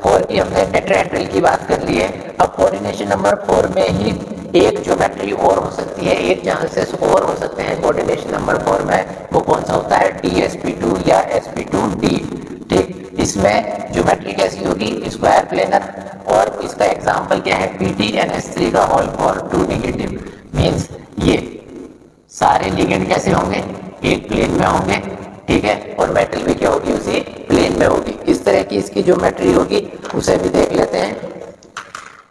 4 की। हमने टेट्राहेड्रल की बात कर ली है। अब कोऑर्डिनेशन नंबर 4 में ही एक ज्योमेट्री और हो सकती है, एक चांसेस और हो सकते हैं कोऑर्डिनेशन नंबर 4 में। वो कौन सा होता है? DsP2 या sp2d, ठीक। इसमें ज्योमेट्री कैसी होगी? Square planar. और इसका एग्जाम्पल क्या है? PtNH3 का होल 2 नेगेटिव। मीन्स ये सारे लिगेंड कैसे होंगे? एक प्लेन में होंगे, ठीक है। और मेटल भी क्या होगी? उसी प्लेन में होगी। इस तरह की इसकी ज्योमेट्री होगी, उसे भी देख लेते हैं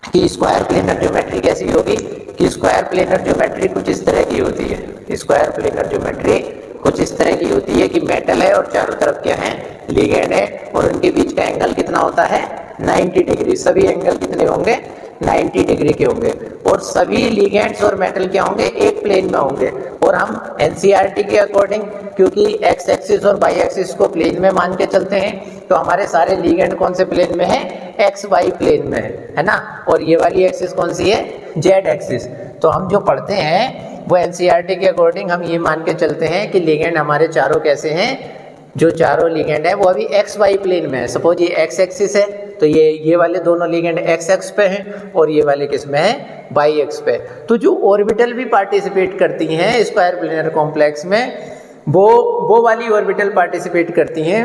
कि स्क्वायर प्लेनर ज्योमेट्री कैसी होगी। कि स्क्वायर प्लेनर ज्योमेट्री कुछ इस तरह की होती है। स्क्वायर प्लेनर ज्योमेट्री कुछ इस तरह की होती है कि मेटल है और चारों तरफ क्या है, लिगेंड है, और उनके बीच का एंगल कितना होता है, 90 डिग्री। सभी एंगल कितने होंगे, 90 डिग्री के होंगे, और सभी लिगेंड्स और मेटल क्या होंगे, एक प्लेन में होंगे। और हम एनसीईआरटी के अकॉर्डिंग, क्योंकि एक्स एक्सिस और वाई एक्सिस को प्लेन में मान के चलते हैं, तो हमारे सारे लिगेंड कौन से प्लेन में है, एक्स वाई प्लेन में है ना। और ये वाली एक्सिस कौन सी है, जेड एक्सिस। तो हम जो पढ़ते हैं वो एनसीईआरटी के अकॉर्डिंग हम ये मान के चलते हैं कि लिगेंड हमारे चारों कैसे हैं, जो चारों लिगेंड है वो अभी एक्स वाई प्लेन में है। सपोज ये एक्स एक्सिस है, तो ये वाले दोनों लिगेंड एक्स एक्स पे हैं, और ये वाले किस में है, वाई एक्स पे। तो जो ऑर्बिटल भी पार्टिसिपेट करती हैं स्क्वायर प्लेनर कॉम्प्लेक्स में, वो वाली ऑर्बिटल पार्टिसिपेट करती हैं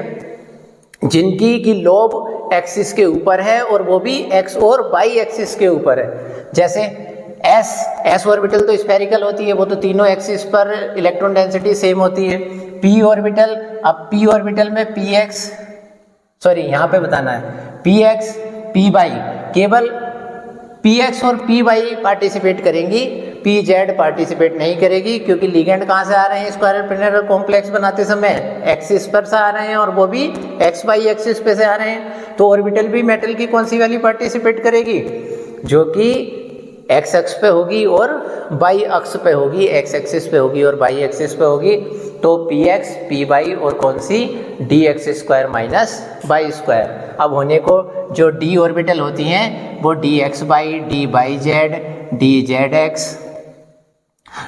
जिनकी की लोब एक्सिस के ऊपर है, और वो भी एक्स और वाई एक्सिस के ऊपर है। जैसे एस ऑर्बिटल तो स्फेरिकल होती है, वो तो तीनों एक्सिस पर इलेक्ट्रॉन डेंसिटी सेम होती है। पी ऑर्बिटल, अब पी ऑर्बिटल में पी एक्स, सॉरी यहाँ पे बताना है, पी एक्स पी वाई, केवल पी एक्स और पी वाई पार्टिसिपेट करेंगी, पी जेड पार्टिसिपेट नहीं करेगी, क्योंकि लिगेंड कहाँ से आ रहे हैं स्क्वायर प्लेनर कॉम्प्लेक्स बनाते समय, एक्सिस पर से आ रहे हैं, और वो भी एक्स वाई एक्सिस पे से आ रहे हैं। तो ऑर्बिटल भी मेटल की कौन सी वाली पार्टिसिपेट करेगी, जो कि एक्स अक्ष पे होगी और वाई अक्ष पे होगी, एक्स एक्सिस पे होगी और वाई एक्सिस पे होगी। तो पी एक्स पी वाई और कौन सी, D x square minus Y square. अब होने को जो डी ऑर्बिटल होती हैं वो D X Y, D Y Z, D Z X,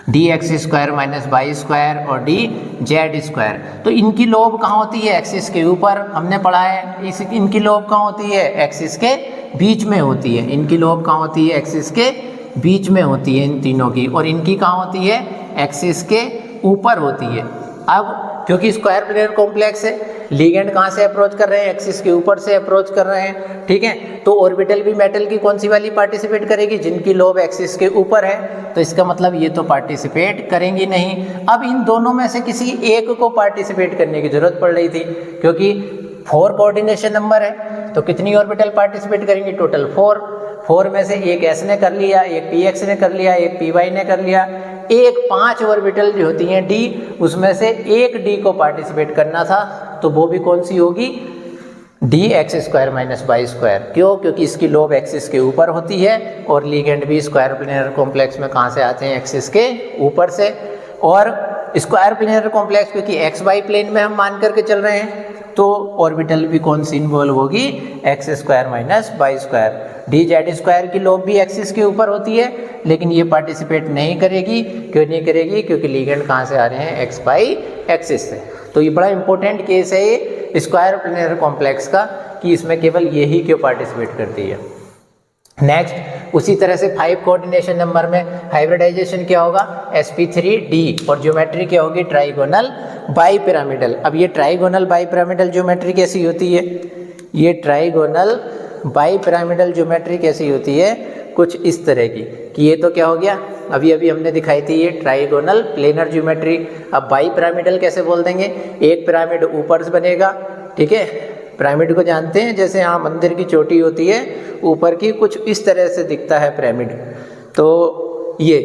D x square minus Y square और डी जेड स्क्वायर। तो इनकी लोब कहाँ होती है, एक्सिस के ऊपर, हमने पढ़ा है। इनकी लोब कहाँ होती है, एक्सिस के बीच में होती है। इनकी लोब कहाँ होती है, एक्सिस के बीच में होती है इन तीनों की, और इनकी कहाँ होती है, एक्सिस के ऊपर होती है। अब क्योंकि स्क्वायर प्लेनर कॉम्प्लेक्स है, लिगेंड कहाँ से अप्रोच कर रहे हैं, एक्सिस के ऊपर से अप्रोच कर रहे हैं, ठीक है। तो ऑर्बिटल भी मेटल की कौन सी वाली पार्टिसिपेट करेगी, जिनकी लोब एक्सिस के ऊपर है। तो इसका मतलब ये तो पार्टिसिपेट करेंगी नहीं। अब इन दोनों में से किसी एक को पार्टिसिपेट करने की जरूरत पड़ रही थी, क्योंकि 4 कोऑर्डिनेशन नंबर है, तो कितनी ऑर्बिटल पार्टिसिपेट करेंगी, टोटल 4 में से एक एस ने कर लिया, एक पी एक्स ने कर लिया, एक पी वाई ने कर लिया, एक 5 ऑर्बिटल जो होती हैं डी, उसमें से एक डी को पार्टिसिपेट करना था, तो वो भी कौन सी होगी, d x square minus Y square. क्यों, क्योंकि इसकी लोब एक्सिस के ऊपर होती है, और लिगेंड भी स्क्वायर प्लेनर कॉम्प्लेक्स में कहाँ से आते हैं, एक्सिस के ऊपर से। और स्क्वायर प्लेनर कॉम्प्लेक्स क्योंकि एक्स वाई प्लेन में हम मान करके चल रहे हैं, तो ऑर्बिटल भी कौन सी इन्वॉल्व होगी, x square minus Y square. D Z square की लोब भी एक्सिस के ऊपर होती है, लेकिन ये पार्टिसिपेट नहीं करेगी। क्यों नहीं करेगी, क्योंकि लिगेंड कहाँ से आ रहे हैं, एक्स वाई एक्सिस से। तो ये बड़ा इंपॉर्टेंट केस है ये स्क्वायर प्लेनर कॉम्प्लेक्स का, कि इसमें केवल यही क्यों पार्टिसिपेट करती है। नेक्स्ट, उसी तरह से 5 कोऑर्डिनेशन नंबर में हाइब्रिडाइजेशन क्या होगा, sp3d, और ज्योमेट्री क्या होगी, ट्राइगोनल बाई पिरामिडल। अब ये ट्राइगोनल बाई पिरामिडल ज्योमेट्री कैसी होती है, ये ट्राइगोनल बाई पिरामिडल ज्योमेट्री कैसी होती है, कुछ इस तरह की, कि ये तो क्या हो गया, अभी अभी हमने दिखाई थी ये ट्राइगोनल प्लेनर ज्योमेट्री। अब बाई पिरामिडल कैसे बोल देंगे, एक पिरामिड ऊपर से बनेगा, ठीक है, पिरामिड को जानते हैं, जैसे यहाँ मंदिर की चोटी होती है ऊपर की, कुछ इस तरह से दिखता है पिरामिड। तो ये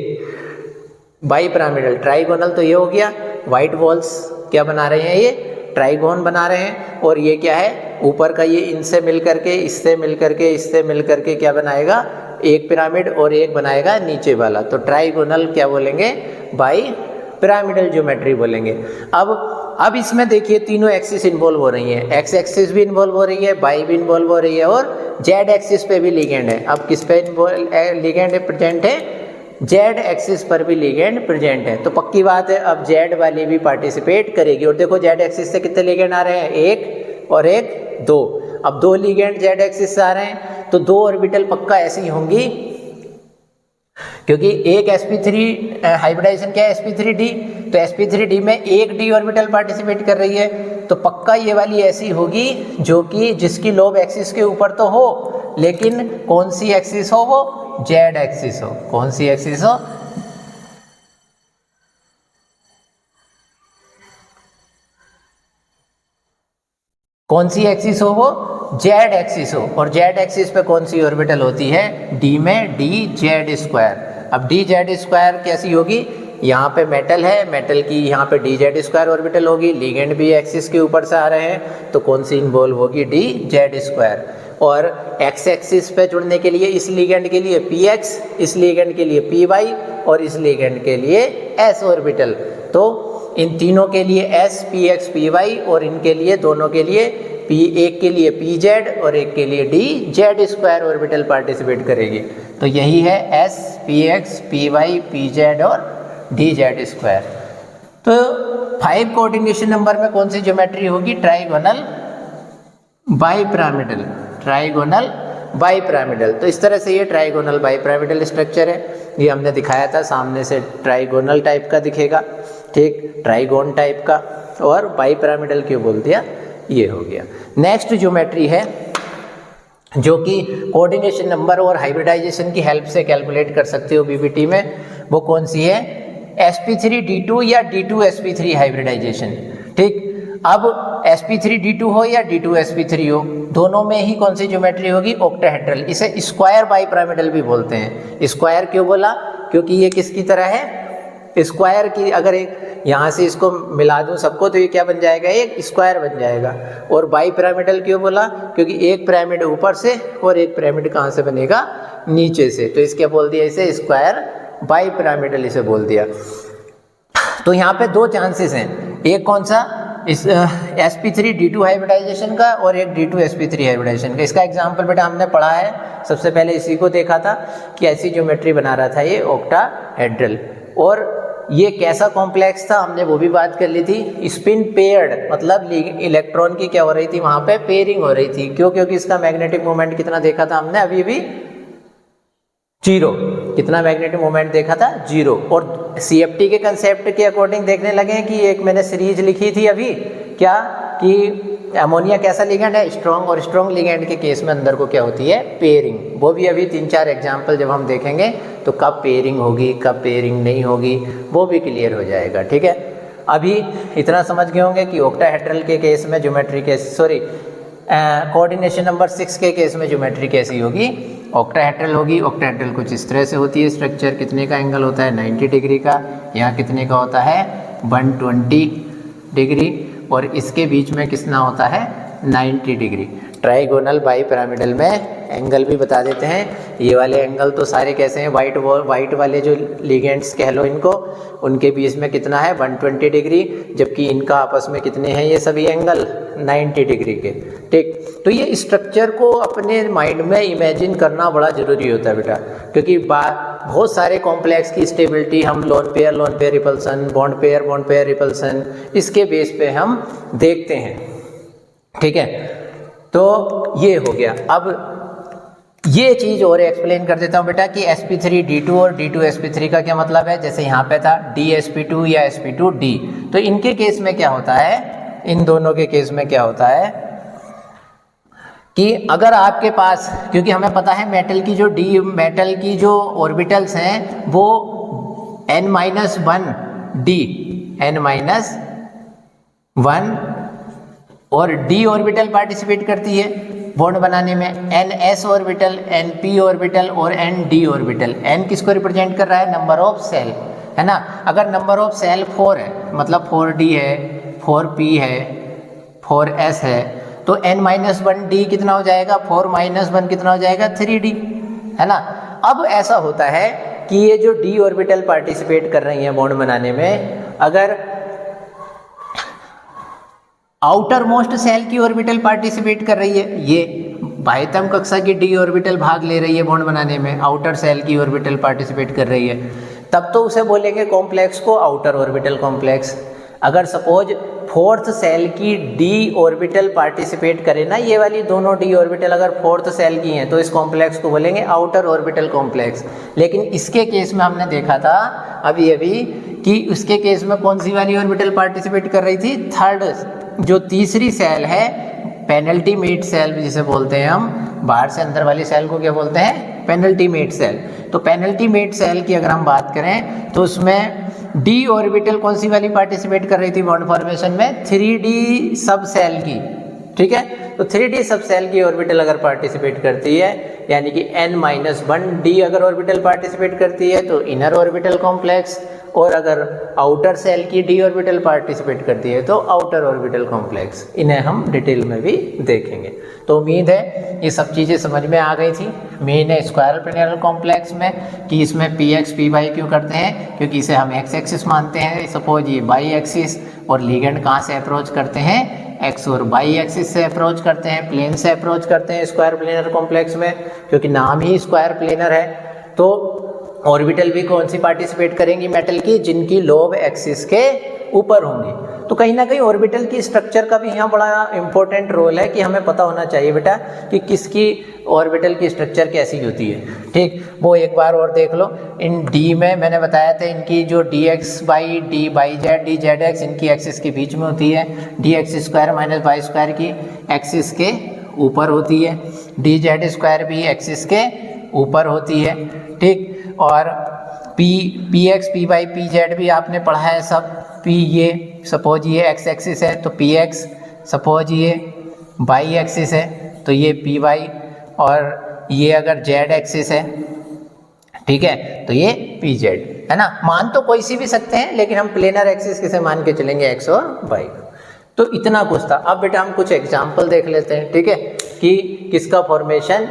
बाई पिरामिडल ट्राइगोनल तो ये हो गया। वाइट वॉल्स क्या बना रहे हैं, ये ट्राइगोन बना रहे हैं, और ये क्या है, ऊपर का ये इनसे मिल करके, इससे मिल करके, इससे मिल करके क्या बनाएगा, एक पिरामिड, और एक बनाएगा नीचे वाला। तो ट्राइगोनल क्या बोलेंगे, बाई पिरामिडल ज्योमेट्री बोलेंगे। अब इसमें देखिए तीनों एक्सिस इन्वॉल्व हो रही हैं, एक्स एक्सिस भी इन्वॉल्व हो रही है, बाई भी इन्वॉल्व हो रही है, और जेड एक्सिस पे भी लिगेंड है। अब किस पे लिगेंड प्रेजेंट है, जेड एक्सिस पर भी लिगेंड प्रेजेंट है। तो पक्की बात है अब जेड वाली भी पार्टिसिपेट करेगी। और देखो जेड एक्सिस से कितने लिगेंड आ रहे हैं, एक और एक 2। अब 2 लिगेंड जेड एक्सिस से आ रहे हैं, तो 2 ऑर्बिटल पक्का ऐसी होंगी, क्योंकि एक sp3 हाइब्रिडाइजेशन क्या है, sp3d, तो sp3d में एक d ऑर्बिटल पार्टिसिपेट कर रही है, तो पक्का ये वाली ऐसी होगी जो कि जिसकी लोब एक्सिस के ऊपर तो हो, लेकिन कौन सी एक्सिस हो, वो जेड एक्सिस हो। कौन सी एक्सिस हो, कौन सी एक्सिस हो, वो जेड एक्सिस हो। और जेड एक्सिस पे कौन सी ऑर्बिटल होती है, डी में डी जेड स्क्वायर। अब डी जेड स्क्वायर कैसी होगी, यहाँ पे मेटल है, मेटल की यहाँ पे dz² ऑर्बिटल होगी, लिगेंड भी एक्सिस के ऊपर से आ रहे हैं तो कौन सी इन्वॉल्व होगी, dz²। और x एक्सिस पे जुड़ने के लिए इस लिगेंड के लिए px, इस लिगेंड के लिए py और इस लिगेंड के लिए s ऑर्बिटल। तो इन तीनों के लिए s, px, py और इनके लिए दोनों के लिए एक के लिए pz और एक के लिए dz² ऑर्बिटल पार्टिसिपेट करेगी। तो यही है s, px, py, pz और dz²। तो 5 कोऑर्डिनेशन नंबर में कौन सी ज्योमेट्री होगी, ट्राइगोनल बाइपिरामिडल, ट्राइगोनल बाइपिरामिडल। तो इस तरह से ये ट्राइगोनल बाइपिरामिडल स्ट्रक्चर है। ये हमने दिखाया था, सामने से ट्राइगोनल टाइप का दिखेगा, ठीक, ट्राइगोन टाइप का, और बाइपिरामिडल क्यों बोल दिया, ये हो गया। नेक्स्ट ज्योमेट्री है जो कि कोऑर्डिनेशन नंबर और हाइब्रिडाइजेशन की हेल्प से कैलकुलेट कर सकते हो बीबीटी में, वो कौन सी है, sp3d2 या d2sp3 हाइब्रिडाइजेशन। ठीक, अब sp3d2 हो या d2sp3 हो, दोनों में ही कौन सी ज्योमेट्री होगी, ऑक्टाहेड्रल। इसे स्क्वायर बाइपिरामिडल भी बोलते हैं। स्क्वायर क्यों बोला, क्योंकि ये किसकी तरह है, स्क्वायर की। अगर एक यहाँ से इसको मिला दूं सबको तो ये क्या बन जाएगा, एक स्क्वायर बन जाएगा। और बाइपिरामिडल क्यों बोला, क्योंकि एक पिरामिड ऊपर से और एक पिरामिड कहाँ से बनेगा, नीचे से, तो इसके बोल दिया इसे स्क्वायर बाइपिरामिडल इसे बोल दिया। तो यहाँ पे दो चांसेस हैं, एक कौन सा, इस sp3d2 हाइब्रिडाइजेशन का और एक d2sp3 हाइब्रिडाइजेशन का। इसका एग्जांपल बेटा हमने पढ़ा है, सबसे पहले इसी को देखा था कि ऐसी ज्योमेट्री बना रहा था ये ऑक्टाहेड्रल। और ये कैसा कॉम्प्लेक्स था हमने वो भी बात कर ली थी। स्पिन पेयर्ड, मतलब इलेक्ट्रॉन की क्या हो रही थी वहाँ पे, पेयरिंग हो रही थी। क्यों, क्योंकि इसका मैग्नेटिक मोमेंट कितना देखा था हमने अभी 0। कितना मैग्नेटिक मोमेंट देखा था, 0। और CFT के कंसेप्ट के अकॉर्डिंग देखने लगे हैं कि एक मैंने सीरीज लिखी थी अभी, क्या कि अमोनिया कैसा लिगेंड है, स्ट्रॉन्ग, और स्ट्रॉन्ग लिगेंड के केस में अंदर को क्या होती है, पेयरिंग। वो भी अभी 3-4 एग्जाम्पल जब हम देखेंगे तो कब पेयरिंग होगी कब पेयरिंग नहीं होगी वो भी क्लियर हो जाएगा। ठीक है, अभी इतना समझ गए होंगे कि ऑक्टाहेड्रल के केस में ज्योमेट्री कोऑर्डिनेशन नंबर 6 के केस में ज्योमेट्री कैसी होगी, ऑक्टाहेड्रल होगी। ऑक्टाहेड्रल कुछ इस तरह से होती है स्ट्रक्चर। कितने का एंगल होता है, 90 डिग्री का। यहाँ कितने का होता है, 120 डिग्री। और इसके बीच में कितना होता है, 90 डिग्री। ट्राइगोनल बाइपिरामिडल में एंगल भी बता देते हैं। ये वाले एंगल तो सारे कैसे हैं, वाइट वाले जो लिगेंड्स कह लो इनको, उनके बीच में कितना है, 120 डिग्री। जबकि इनका आपस में कितने हैं ये सभी एंगल, 90 डिग्री के। ठीक, तो ये स्ट्रक्चर को अपने माइंड में इमेजिन करना बड़ा ज़रूरी होता है बेटा, क्योंकि बहुत सारे कॉम्प्लेक्स की स्टेबिलिटी हम lone pair repulsion, bond pair repulsion, इसके बेस पे हम देखते हैं। ठीक है, तो ये हो गया। अब ये चीज़ और एक्सप्लेन कर देता हूँ बेटा कि sp3d2 और d2sp3 का क्या मतलब है। जैसे यहाँ पे था dsp2 या sp2d, तो इनके केस में क्या होता है, इन दोनों के केस में क्या होता है कि अगर आपके पास, क्योंकि हमें पता है मेटल की जो ऑर्बिटल्स हैं वो n-1d, n-1 और d ऑर्बिटल पार्टिसिपेट करती है बॉन्ड बनाने में, ns ऑर्बिटल, np ऑर्बिटल और nd ऑर्बिटल। n किसको रिप्रेजेंट कर रहा है, नंबर ऑफ सेल, है ना। अगर नंबर ऑफ सेल 4 है, मतलब 4d है, 4p है, 4s है, तो n-1d कितना हो जाएगा, 4-1 कितना हो जाएगा, 3d, है ना। अब ऐसा होता है कि ये जो d ऑर्बिटल पार्टिसिपेट कर रही हैं बॉन्ड बनाने में, अगर आउटर मोस्ट सेल की ऑर्बिटल पार्टिसिपेट कर रही है, ये बाह्यतम कक्षा की d ऑर्बिटल भाग ले रही है बॉन्ड बनाने में, आउटर सेल की ऑर्बिटल पार्टिसिपेट कर रही है, तब तो उसे बोलेंगे कॉम्प्लेक्स को आउटर ऑर्बिटल कॉम्प्लेक्स। अगर सपोज फोर्थ सेल की d ऑर्बिटल पार्टिसिपेट करे ना, ये वाली दोनों d ऑर्बिटल अगर फोर्थ सेल की हैं तो इस कॉम्प्लेक्स को बोलेंगे आउटर ऑर्बिटल कॉम्प्लेक्स। लेकिन इसके केस में हमने देखा था अभी कि उसके केस में कौन सी वाली ऑर्बिटल पार्टिसिपेट कर रही थी, थर्ड, जो तीसरी सेल है पेनल्टीमेट सेल जिसे बोलते हैं हम, बाहर से अंदर वाली सेल को क्या बोलते हैं, पेनल्टीमेट सेल। तो पेनल्टीमेट सेल की अगर हम बात करें तो उसमें d ऑर्बिटल कौन सी वाली पार्टिसिपेट कर रही थी बॉन्ड फॉर्मेशन में, 3d सब सेल की। ठीक है, तो 3d सब सेल की ऑर्बिटल अगर पार्टिसिपेट करती है, यानी कि n-1d अगर ऑर्बिटल पार्टिसिपेट करती है तो इनर ऑर्बिटल कॉम्प्लेक्स, और अगर आउटर सेल की d ऑर्बिटल पार्टिसिपेट करती है तो आउटर ऑर्बिटल कॉम्प्लेक्स। इन्हें हम डिटेल में भी देखेंगे। तो उम्मीद है ये सब चीज़ें समझ में आ गई थी मेन है स्क्वायरल प्लेनर कॉम्प्लेक्स में कि इसमें px py क्यों करते हैं, क्योंकि इसे हम x एक्सिस मानते हैं। सपोज ये y एक्सिस और लिगेंड कहाँ से अप्रोच करते हैं, x और y एक्सिस से अप्रोच करते हैं, प्लेन से अप्रोच करते हैं स्क्वायर प्लेनर कॉम्प्लेक्स में, क्योंकि नाम ही स्क्वायर प्लेनर है। तो ऑर्बिटल भी कौन सी पार्टिसिपेट करेंगी मेटल की, जिनकी लोब एक्सिस के ऊपर होंगी। तो कहीं ना कहीं ऑर्बिटल की स्ट्रक्चर का भी यहाँ बड़ा इंपॉर्टेंट रोल है कि हमें पता होना चाहिए बेटा कि किसकी ऑर्बिटल की स्ट्रक्चर कैसी होती है। ठीक, वो एक बार और देख लो। इन डी में मैंने बताया था इनकी जो d x y d y z D Z x इनकी एक्सिस के बीच में होती है, d x square minus Y square की एक्सिस के ऊपर होती है, डी जेड स्क्वायर भी एक्सिस के ऊपर होती है। ठीक, और p x p y p z भी आपने पढ़ा है सब। पी ये सपोज ये एक्स एक्सिस है तो पी एक्स, सपोज ये वाई एक्सिस है तो ये पी वाई, और ये अगर जेड एक्सिस है, ठीक है, तो ये पी जेड है ना। मान तो कोई सी भी सकते हैं लेकिन हम प्लेनर एक्सिस किसे मान के चलेंगे, एक्स और वाई। तो इतना कुछ था। अब बेटा हम कुछ एग्जाम्पल देख लेते हैं, ठीक है, कि किसका फॉर्मेशन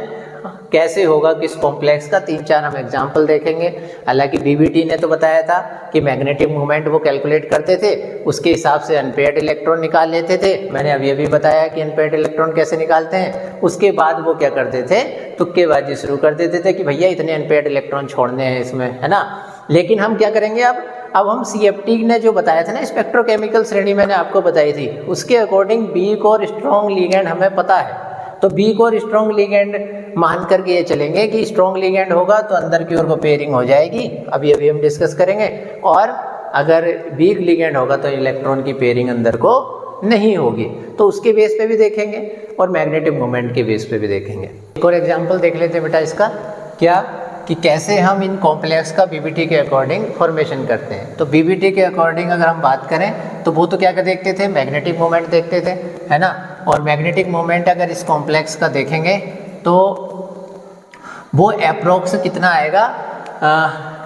कैसे होगा, किस कॉम्प्लेक्स का। 3-4 हम एग्जाम्पल देखेंगे। हालांकि बीबीटी ने तो बताया था कि मैग्नेटिक मोमेंट वो कैलकुलेट करते थे, उसके हिसाब से अनपेयर्ड इलेक्ट्रॉन निकाल लेते थे। मैंने अभी अभी बताया कि अनपेयर्ड इलेक्ट्रॉन कैसे निकालते हैं। उसके बाद वो क्या करते थे, तुक्केबाजी शुरू कर देते थे कि भैया इतने अनपेयर्ड इलेक्ट्रॉन छोड़ने हैं इसमें, है ना। लेकिन हम क्या करेंगे, अब हम CFT ने जो बताया था ना, स्पेक्ट्रोकेमिकल श्रेणी मैंने आपको बताई थी, उसके अकॉर्डिंग वीक और स्ट्रॉन्ग लिगेंड हमें पता है। तो वीक और स्ट्रॉन्ग लिगेंड मान करके ये चलेंगे कि स्ट्रॉन्ग लिगेंड होगा तो अंदर की ओर को पेयरिंग हो जाएगी, अभी हम डिस्कस करेंगे। और अगर वीक लिगेंड होगा तो इलेक्ट्रॉन की पेयरिंग अंदर को नहीं होगी। तो उसके बेस पे भी देखेंगे और मैग्नेटिक मोमेंट के बेस पे भी देखेंगे। एक और एग्जांपल देख लेते हैं बेटा इसका, क्या कि कैसे हम इन कॉम्प्लेक्स का बीबीटी के अकॉर्डिंग फॉर्मेशन करते हैं। तो बीबीटी के अकॉर्डिंग अगर हम बात करें तो वो तो क्या देखते थे, मैग्नेटिक मोमेंट देखते थे, है ना। और मैग्नेटिक मोमेंट अगर इस कॉम्प्लेक्स का देखेंगे तो वो अप्रोक्स कितना आएगा,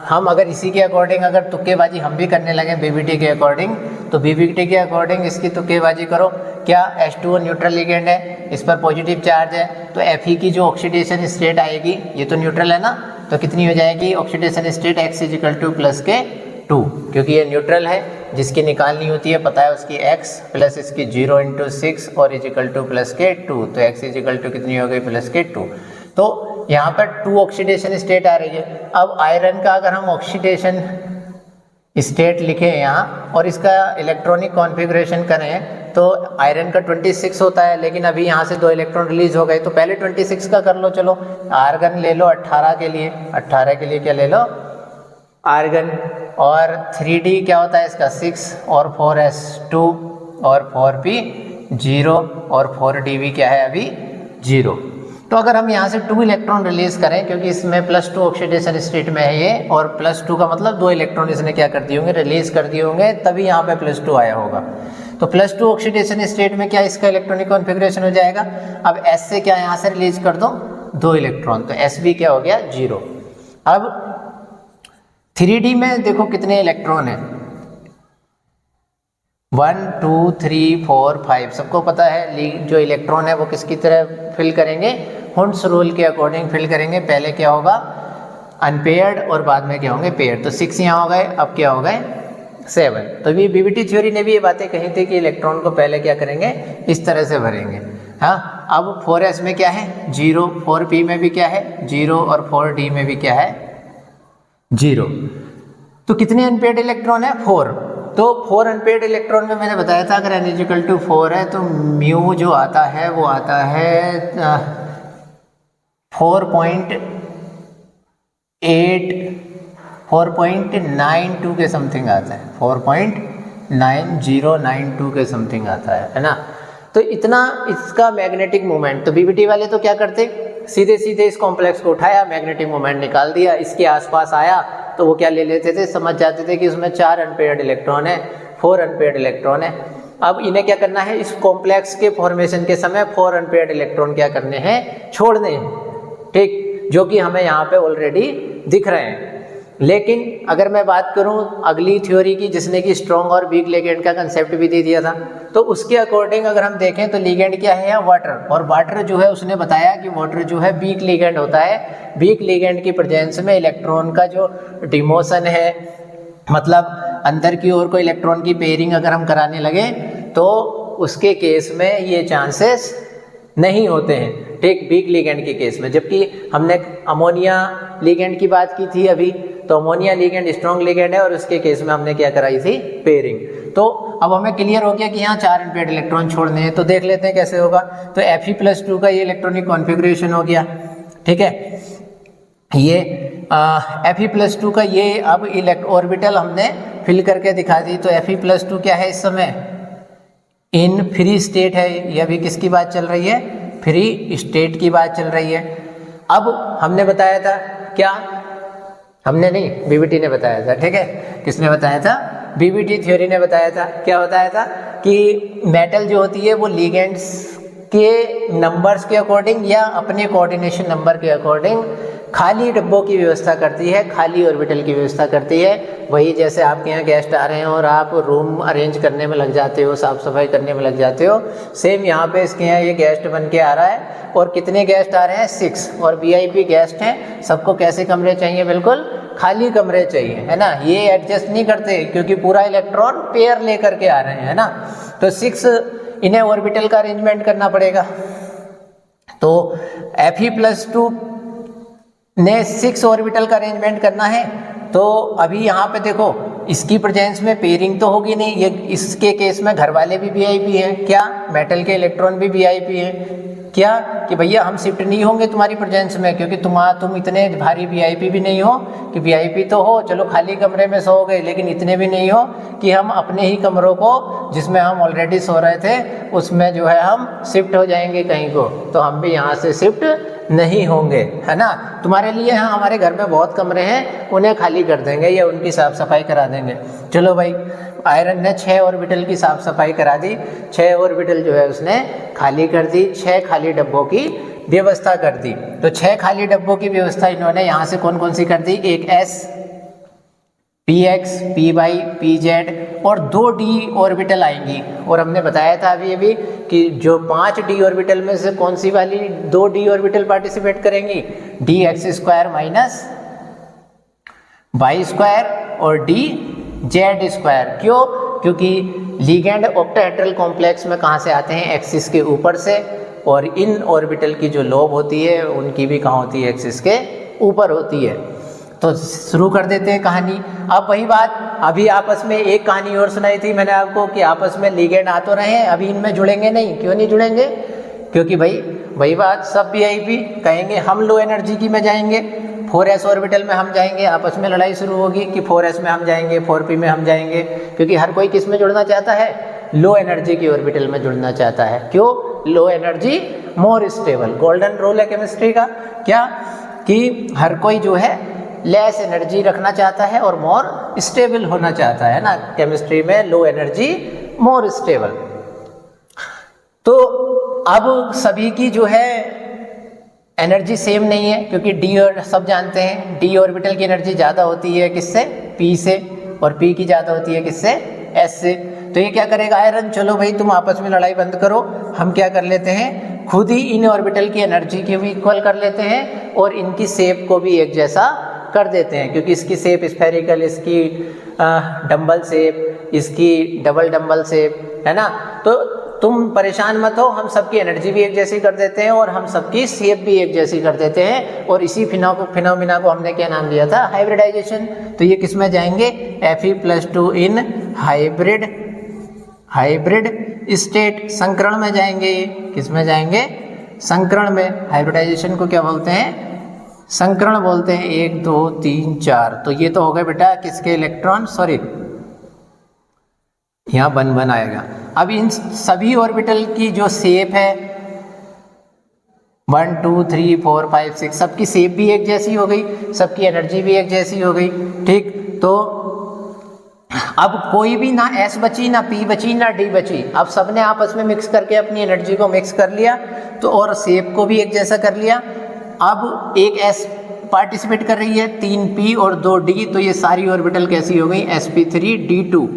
हम अगर इसी के अकॉर्डिंग अगर तुक्केबाजी हम भी करने लगे बीबीटी के अकॉर्डिंग, तो बीबीटी के अकॉर्डिंग इसकी तुक्केबाजी करो। क्या H2O न्यूट्रल लिगेंड है, इस पर पॉजिटिव चार्ज है, तो Fe की जो ऑक्सीडेशन स्टेट आएगी, ये तो न्यूट्रल है ना, तो कितनी हो जाएगी ऑक्सीडेशन स्टेट, x = +2, क्योंकि ये न्यूट्रल है। जिसकी निकालनी होती है पता है उसकी x प्लस इसकी 0 × 6 और +2, तो x कितनी हो गई +2। तो यहाँ पर 2 ऑक्सीडेशन स्टेट आ रही है। अब आयरन का अगर हम ऑक्सीडेशन स्टेट लिखें यहाँ और इसका इलेक्ट्रॉनिक कॉन्फ़िगरेशन करें तो आयरन का 26 होता है, लेकिन अभी यहाँ से 2 इलेक्ट्रॉन रिलीज हो गए, तो पहले 26 का कर लो। चलो आर्गन ले लो 18 के लिए, 18 के लिए क्या ले लो आर्गन। और 3D क्या होता है इसका 6 और 4s2 और 4p 0 और 4d क्या है अभी 0। तो अगर हम यहाँ से 2 इलेक्ट्रॉन रिलीज करें, क्योंकि इसमें +2 ऑक्सीडेशन स्टेट में है ये, और +2 का मतलब 2 इलेक्ट्रॉन इसने क्या कर दिए होंगे, रिलीज कर दिए होंगे, तभी यहाँ पे +2 आया होगा। तो +2 ऑक्सीडेशन स्टेट में क्या इसका इलेक्ट्रॉनिक कॉन्फ़िगरेशन हो जाएगा। अब S से क्या यहाँ से रिलीज कर दो 2 इलेक्ट्रॉन, तो S भी क्या हो गया 0। अब 3D में देखो कितने इलेक्ट्रॉन हैं, 1 2 3 4 5, सबको पता है जो इलेक्ट्रॉन है वो किसकी तरह फिल करेंगे, हुंड्स रूल के अकॉर्डिंग फिल करेंगे। पहले क्या होगा अनपेयर्ड और बाद में क्या होंगे पेयर्ड। तो 6 यहाँ हो गए, अब क्या हो गए 7। तो ये बीबीटी थ्योरी ने भी ये बातें कही थी कि इलेक्ट्रॉन को पहले क्या करेंगे इस तरह से भरेंगे। हाँ, अब 4s में क्या है 0, 4p में भी क्या है 0 और 4d में भी क्या है 0। तो कितने अनपेयर्ड इलेक्ट्रॉन है 4। तो 4 अनपेयर्ड इलेक्ट्रॉन में मैंने बताया था अगर n = 4 है तो म्यू जो आता है वो आता है 4.92 के समथिंग आता है, 4.9092 के समथिंग आता है ना। तो इतना इसका मैग्नेटिक मोमेंट। तो बीबीटी वाले तो क्या करते, सीधे सीधे इस कॉम्प्लेक्स को उठाया, मैग्नेटिक मोमेंट निकाल दिया, इसके आसपास आया तो वो क्या ले लेते थे, समझ जाते थे कि उसमें 4 अनपेयर्ड इलेक्ट्रॉन है, 4 अनपेयर्ड इलेक्ट्रॉन है। अब इन्हें क्या करना है, इस कॉम्प्लेक्स के फॉर्मेशन के समय 4 अनपेयर्ड इलेक्ट्रॉन क्या करने हैं, छोड़ने हैं, ठीक, जो कि हमें यहाँ पे ऑलरेडी दिख रहे हैं। लेकिन अगर मैं बात करूं अगली थ्योरी की जिसने कि स्ट्रॉन्ग और वीक लिगेंड का कंसेप्ट भी दे दिया था, तो उसके अकॉर्डिंग अगर हम देखें तो लिगेंड क्या है, वाटर, और वाटर जो है उसने बताया कि वाटर जो है वीक लिगेंड होता है। वीक लिगेंड की प्रेजेंस में इलेक्ट्रॉन का जो डिमोशन है, मतलब अंदर की ओर कोई इलेक्ट्रॉन की पेयरिंग अगर हम कराने लगे तो उसके केस में ये चांसेस नहीं होते हैं, ठीक, वीक लिगेंड के केस में। जबकि हमने अमोनिया लिगेंड की बात की थी अभी, तो अमोनिया लिगेंड स्ट्रॉन्ग लिगेंड है और उसके केस में हमने क्या कराई थी, पेयरिंग। तो अब हमें क्लियर हो गया कि यहाँ 4 अनपेयर्ड इलेक्ट्रॉन छोड़ने हैं, तो देख लेते हैं कैसे होगा। तो Fe+2 का ये इलेक्ट्रॉनिक कॉन्फ़िगरेशन हो गया, ठीक है। ये Fe+2 का ये अब ऑर्बिटल हमने फिल करके दिखा दी। तो Fe+2 क्या है इस समय, इन फ्री स्टेट है। ये अभी किसकी बात चल रही है, फ्री स्टेट की बात चल रही है। अब हमने बताया था क्या, हमने नहीं, बीबीटी ने बताया था, ठीक है। किसने बताया था, बीबीटी थ्योरी ने बताया था। क्या बताया था कि मेटल जो होती है वो लिगेंड्स के नंबर्स के अकॉर्डिंग या अपने कोऑर्डिनेशन नंबर के अकॉर्डिंग खाली डब्बों की व्यवस्था करती है, खाली ऑर्बिटल की व्यवस्था करती है। वही जैसे आपके यहाँ गेस्ट आ रहे हैं और आप रूम अरेंज करने में लग जाते हो, साफ सफाई करने में लग जाते हो, सेम यहाँ पे इसके यहाँ ये गेस्ट बन के आ रहा है। और कितने गेस्ट आ रहे हैं, 6, और वीआईपी गेस्ट हैं। सबको कैसे कमरे चाहिए, बिल्कुल खाली कमरे चाहिए, है ना। ये एडजस्ट नहीं करते क्योंकि पूरा इलेक्ट्रॉन पेयर लेकर के आ रहे हैं, है ना। तो 6 इन्हें ऑर्बिटल का अरेंजमेंट करना पड़ेगा। तो Fe+2 ने 6 ऑर्बिटल का अरेंजमेंट करना है। तो अभी यहाँ पे देखो इसकी प्रेजेंस में पेयरिंग तो होगी नहीं, ये इसके केस में घर वाले भी वीआईपी हैं, क्या, मेटल के इलेक्ट्रॉन भी वीआईपी हैं, क्या, कि भैया हम शिफ्ट नहीं होंगे तुम्हारी प्रेजेंस में, क्योंकि तुम इतने भारी वीआईपी भी नहीं हो कि वीआईपी तो हो, चलो खाली कमरे में सो गए, लेकिन इतने भी नहीं हो कि हम अपने ही कमरों को जिसमें हम ऑलरेडी सो रहे थे उसमें जो है हम शिफ्ट हो जाएंगे कहीं को, तो हम भी यहाँ से शिफ्ट नहीं होंगे, है ना। तुम्हारे लिए हाँ हमारे घर में बहुत कमरे हैं, उन्हें खाली कर देंगे या उनकी साफ सफाई करा देंगे। चलो भाई, आयरन ने 6 ऑर्बिटल की साफ सफाई करा दी, 6 ऑर्बिटल जो है उसने खाली कर दी, 6 खाली डब्बों की व्यवस्था कर दी। तो 6 खाली डब्बों की व्यवस्था इन्होंने यहाँ से कौन कौन सी कर दी, एक S, Px, Py, Pz और 2 d ऑर्बिटल आएंगी। और हमने बताया था अभी कि जो 5 d ऑर्बिटल में से कौन सी वाली 2 d ऑर्बिटल पार्टिसिपेट करेंगी, dx² माइनस y² और dz²। क्यों, क्योंकि लिगेंड ऑक्टाहेड्रल कॉम्प्लेक्स में कहाँ से आते हैं, एक्सिस के ऊपर से, और इन ऑर्बिटल की जो लोब होती है उनकी भी कहाँ होती है, एक्सिस के ऊपर होती है। तो शुरू कर देते हैं कहानी। अब वही बात, अभी आपस में एक कहानी और सुनाई थी मैंने आपको कि आपस में लिगेंड आ तो रहे हैं, अभी इनमें जुड़ेंगे नहीं। क्यों नहीं जुड़ेंगे, क्योंकि भाई वही बात, सब वीआईपी कहेंगे हम लो एनर्जी की में जाएंगे, 4s ऑर्बिटल में हम जाएंगे, आपस में लड़ाई शुरू होगी कि 4s में हम जाएंगे, 4p में हम जाएंगे, क्योंकि हर कोई किस में जुड़ना चाहता है, लो एनर्जी की ऑर्बिटल में जुड़ना चाहता है। क्यों, low energy more stable, golden rule है केमिस्ट्री का, क्या, कि हर कोई जो है लेस एनर्जी रखना चाहता है और मोर स्टेबल होना चाहता है ना, केमिस्ट्री में लो एनर्जी मोर स्टेबल। तो अब सभी की जो है एनर्जी सेम नहीं है, क्योंकि डी, और सब जानते हैं डी ऑर्बिटल की एनर्जी ज़्यादा होती है किससे, पी से, और पी की ज़्यादा होती है किससे, एस से। तो ये क्या करेगा आयरन, चलो भाई तुम आपस में लड़ाई बंद करो, हम क्या कर लेते हैं, खुद ही इन ऑर्बिटल की एनर्जी की भी इक्वल कर लेते हैं और इनकी शेप को भी एक जैसा कर देते हैं, क्योंकि इसकी शेप स्फेरिकल, इसकी डंबल शेप, इसकी डबल डंबल शेप, है ना। तो तुम परेशान मत हो, हम सबकी एनर्जी भी एक जैसी कर देते हैं और हम सबकी शेप भी एक जैसी कर देते हैं। और इसी फिनोमिना को हमने क्या नाम दिया था, हाइब्रिडाइजेशन। तो ये किस में जाएंगे, Fe+2 इन हाइब्रिड स्टेट, संकरण में जाएंगे। किस में जाएंगे, संकरण में। हाइब्रिडाइजेशन को क्या बोलते हैं, संकरण बोलते हैं। 1 2 3 4, तो ये तो हो गए बेटा किसके इलेक्ट्रॉन, सॉरी यहाँ बन आएगा। अब इन सभी ऑर्बिटल की जो शेप है 1 2 3 4 5 6, सबकी शेप भी एक जैसी हो गई, सबकी एनर्जी भी एक जैसी हो गई, ठीक। तो अब कोई भी ना S बची, ना P बची, ना D बची। अब सबने आपस में मिक्स करके अपनी एनर्जी को मिक्स कर लिया, तो और शेप को भी एक जैसा कर लिया। अब एक S पार्टिसिपेट कर रही है 3p और 2d, तो ये सारी ऑर्बिटल कैसी हो गई sp3d2।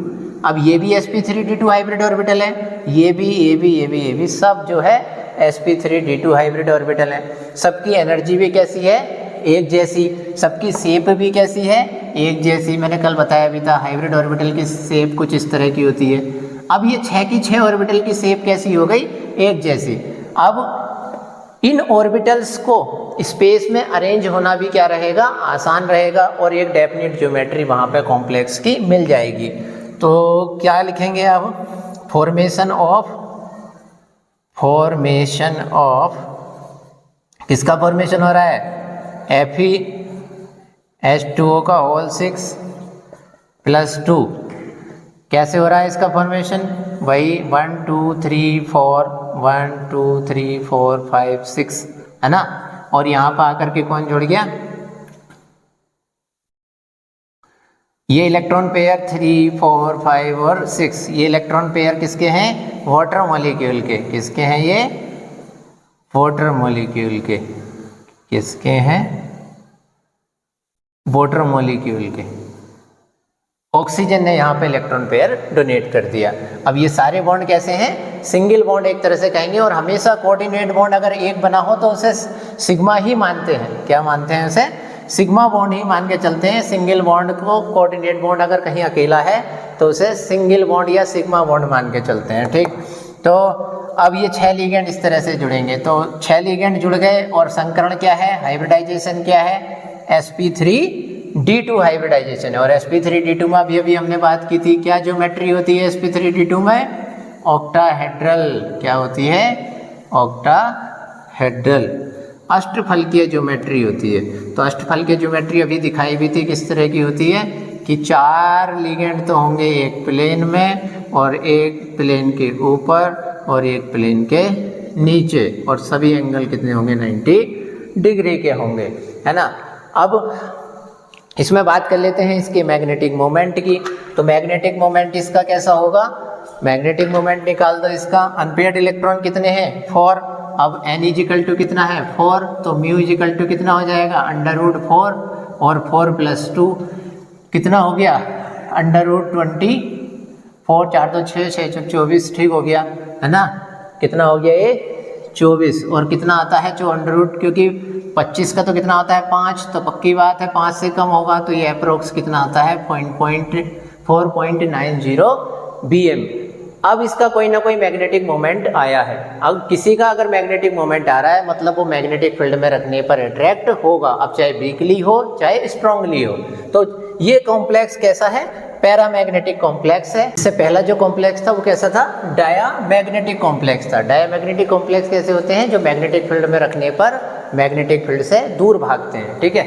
अब ये भी sp3d2 हाइब्रिड ऑर्बिटल है, ये भी सब जो है sp3d2 हाइब्रिड ऑर्बिटल है। सबकी एनर्जी भी कैसी है, एक जैसी, सबकी शेप भी कैसी है, एक जैसी। मैंने कल बताया भी था हाइब्रिड ऑर्बिटल की शेप कुछ इस तरह की होती है। अब ये 6 की 6 ऑर्बिटल की शेप कैसी हो गई, एक जैसी। अब इन ऑर्बिटल्स को स्पेस में अरेंज होना भी क्या रहेगा, आसान रहेगा, और एक डेफिनेट ज्योमेट्री वहाँ पे कॉम्प्लेक्स की मिल जाएगी। तो क्या लिखेंगे अब, फॉर्मेशन ऑफ किसका फॉर्मेशन हो रहा है, FeH2O का होल 6 प्लस 2। कैसे हो रहा है इसका फॉर्मेशन, वही 1 2 3 4 1 2 3 4 5 6 है ना। और यहाँ पर आकर के कौन जुड़ गया, ये इलेक्ट्रॉन पेयर 3 4 5 और 6, ये इलेक्ट्रॉन पेयर किसके हैं, वाटर मॉलिक्यूल के। किसके हैं ये, वाटर मॉलिक्यूल के। किसके हैं, वाटर मॉलिक्यूल के। ऑक्सीजन ने यहाँ पे इलेक्ट्रॉन पेयर डोनेट कर दिया। अब ये सारे बॉन्ड कैसे हैं, सिंगल बॉन्ड एक तरह से कहेंगे, और हमेशा कोऑर्डिनेट बॉन्ड अगर एक बना हो तो उसे सिग्मा ही मानते हैं। क्या मानते हैं उसे, सिग्मा बॉन्ड ही मान के चलते हैं। सिंगल बॉन्ड को कोऑर्डिनेट बॉन्ड अगर कहीं अकेला है तो उसे सिंगल बॉन्ड या सिग्मा बॉन्ड मान के चलते हैं, ठीक। तो अब ये 6 लिगेंड इस तरह से जुड़ेंगे, तो 6 लिगेंड जुड़ गए, और संकरण क्या है, हाइब्रिडाइजेशन क्या है, sp3d2 हाइब्रिडाइजेशन है। और sp3d2 में अभी हमने बात की थी, क्या ज्योमेट्री होती है sp3d2 में, ऑक्टाहेड्रल। क्या होती है, ऑक्टाहेड्रल, अष्टफलकीय ज्योमेट्री होती है। तो अष्टफलकीय ज्योमेट्री अभी दिखाई भी थी किस तरह की होती है, कि 4 लिगेंड तो होंगे एक प्लेन में, और एक प्लेन के ऊपर, और एक प्लेन के नीचे, और सभी एंगल कितने होंगे, 90 डिग्री के होंगे, है ना। अब इसमें बात कर लेते हैं इसके मैग्नेटिक मोमेंट की। तो मैग्नेटिक मोमेंट इसका कैसा होगा, मैग्नेटिक मोमेंट निकाल दो इसका। अनपेयर्ड इलेक्ट्रॉन कितने हैं, 4। अब n इजिकल टू कितना है, 4, तो म्यू इजिकल टू कितना हो जाएगा, √4, और 4 + 2 कितना हो गया, √20। 4 4 तो 6 6 24, ठीक हो गया, है ना। कितना हो गया ये, 24। और कितना आता है जो √, क्योंकि 25 का तो कितना होता है 5, तो पक्की बात है 5 से कम होगा, तो ये अप्रोक्स कितना आता है 4.90 bm। अब इसका कोई ना कोई मैग्नेटिक मोमेंट आया है। अब किसी का अगर मैग्नेटिक मोमेंट आ रहा है मतलब वो मैग्नेटिक फील्ड में रखने पर अट्रैक्ट होगा, अब चाहे वीकली हो चाहे स्ट्रांगली हो। तो ये कॉम्प्लेक्स कैसा है, पैरामैग्नेटिक कॉम्प्लेक्स है। इससे पहला जो कॉम्प्लेक्स था वो कैसा था, डायामैग्नेटिक कॉम्प्लेक्स था। डायामैग्नेटिक कॉम्प्लेक्स कैसे होते हैं, जो मैग्नेटिक फील्ड में रखने पर मैग्नेटिक फील्ड से दूर भागते हैं, ठीक है।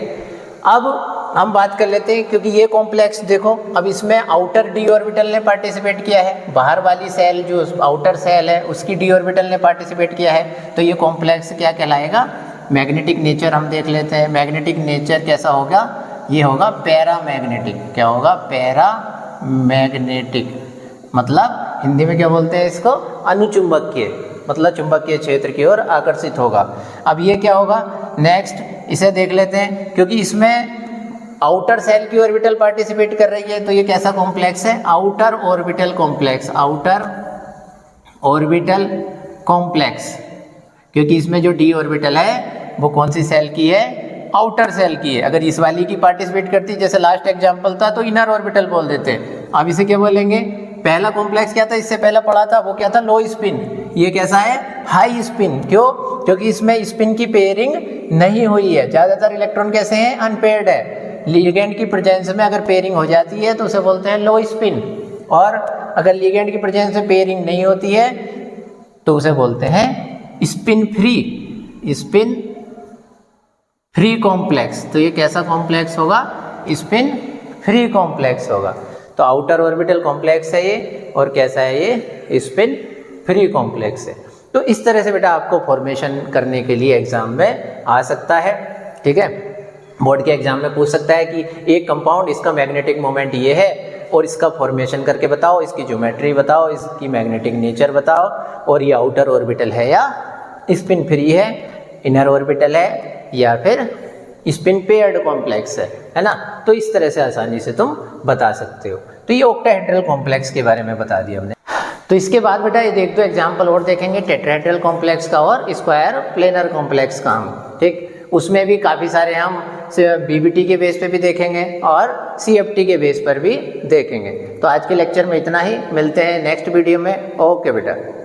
अब हम बात कर लेते हैं, क्योंकि ये कॉम्प्लेक्स देखो, अब इसमें आउटर डी ऑर्बिटल ने पार्टिसिपेट किया है, बाहर वाली सेल जो आउटर सेल है उसकी डी ऑर्बिटल ने पार्टिसिपेट किया है, तो ये कॉम्प्लेक्स क्या कहलाएगा, मैग्नेटिक नेचर हम देख लेते हैं। मैग्नेटिक नेचर कैसा होगा, ये होगा पैरामैग्नेटिक। क्या होगा, पैरामैग्नेटिक, मतलब हिंदी में क्या बोलते हैं इसको, अनुचुंबकीय, मतलब चुंबकीय क्षेत्र की ओर आकर्षित होगा। अब ये क्या होगा, नेक्स्ट इसे देख लेते हैं, क्योंकि इसमें आउटर सेल की ऑर्बिटल पार्टिसिपेट कर रही है, तो ये कैसा कॉम्प्लेक्स है, outer orbital complex. Outer orbital complex, क्योंकि इसमें जो डी ऑर्बिटल है वो कौन सी सेल की है, आउटर सेल की है। अगर इस वाली की पार्टिसिपेट करती, जैसे लास्ट एग्जांपल था, तो इनर ऑर्बिटल बोल देते। अब इसे क्या बोलेंगे, पहला कॉम्प्लेक्स क्या था, इससे पहला पढ़ा था, वो क्या था, लो स्पिन। ये कैसा है, हाई स्पिन। क्यों, क्योंकि इसमें स्पिन की पेयरिंग नहीं हुई है। ज़्यादातर इलेक्ट्रॉन कैसे हैं, अनपेयर्ड है। लिगेंड की प्रेजेंस में अगर पेयरिंग हो जाती है तो उसे बोलते हैं लो स्पिन, और अगर लिगेंड की प्रेजेंस में पेयरिंग नहीं होती है तो उसे बोलते हैं स्पिन फ्री कॉम्प्लेक्स। तो ये कैसा कॉम्प्लेक्स होगा, स्पिन फ्री कॉम्प्लेक्स होगा। तो आउटर ऑर्बिटल कॉम्प्लेक्स है ये, और कैसा है ये, स्पिन फ्री कॉम्प्लेक्स है। तो इस तरह से बेटा आपको फॉर्मेशन करने के लिए एग्जाम में आ सकता है, ठीक है। बोर्ड के एग्जाम में पूछ सकता है कि एक कंपाउंड, इसका मैग्नेटिक मोमेंट ये है, और इसका फॉर्मेशन करके बताओ, इसकी ज्योमेट्री बताओ, इसकी मैग्नेटिक नेचर बताओ, और ये आउटर ऑर्बिटल है या स्पिन फ्री है, इनर ऑर्बिटल है या फिर स्पिन पेयर्ड कॉम्प्लेक्स है ना। तो इस तरह से आसानी से तुम बता सकते हो। तो ये ऑक्टाहेड्रल कॉम्प्लेक्स के बारे में बता दिया हमने। तो इसके बाद बेटा ये देख दो एग्जाम्पल और देखेंगे टेट्राहेड्रल कॉम्प्लेक्स का और स्क्वायर प्लेनर कॉम्प्लेक्स का हम, ठीक। उसमें भी काफ़ी सारे हम बीबीटी के बेस पे भी देखेंगे और सीएफटी के बेस पर भी देखेंगे। तो आज के लेक्चर में इतना ही, मिलते हैं नेक्स्ट वीडियो में। ओके बेटा।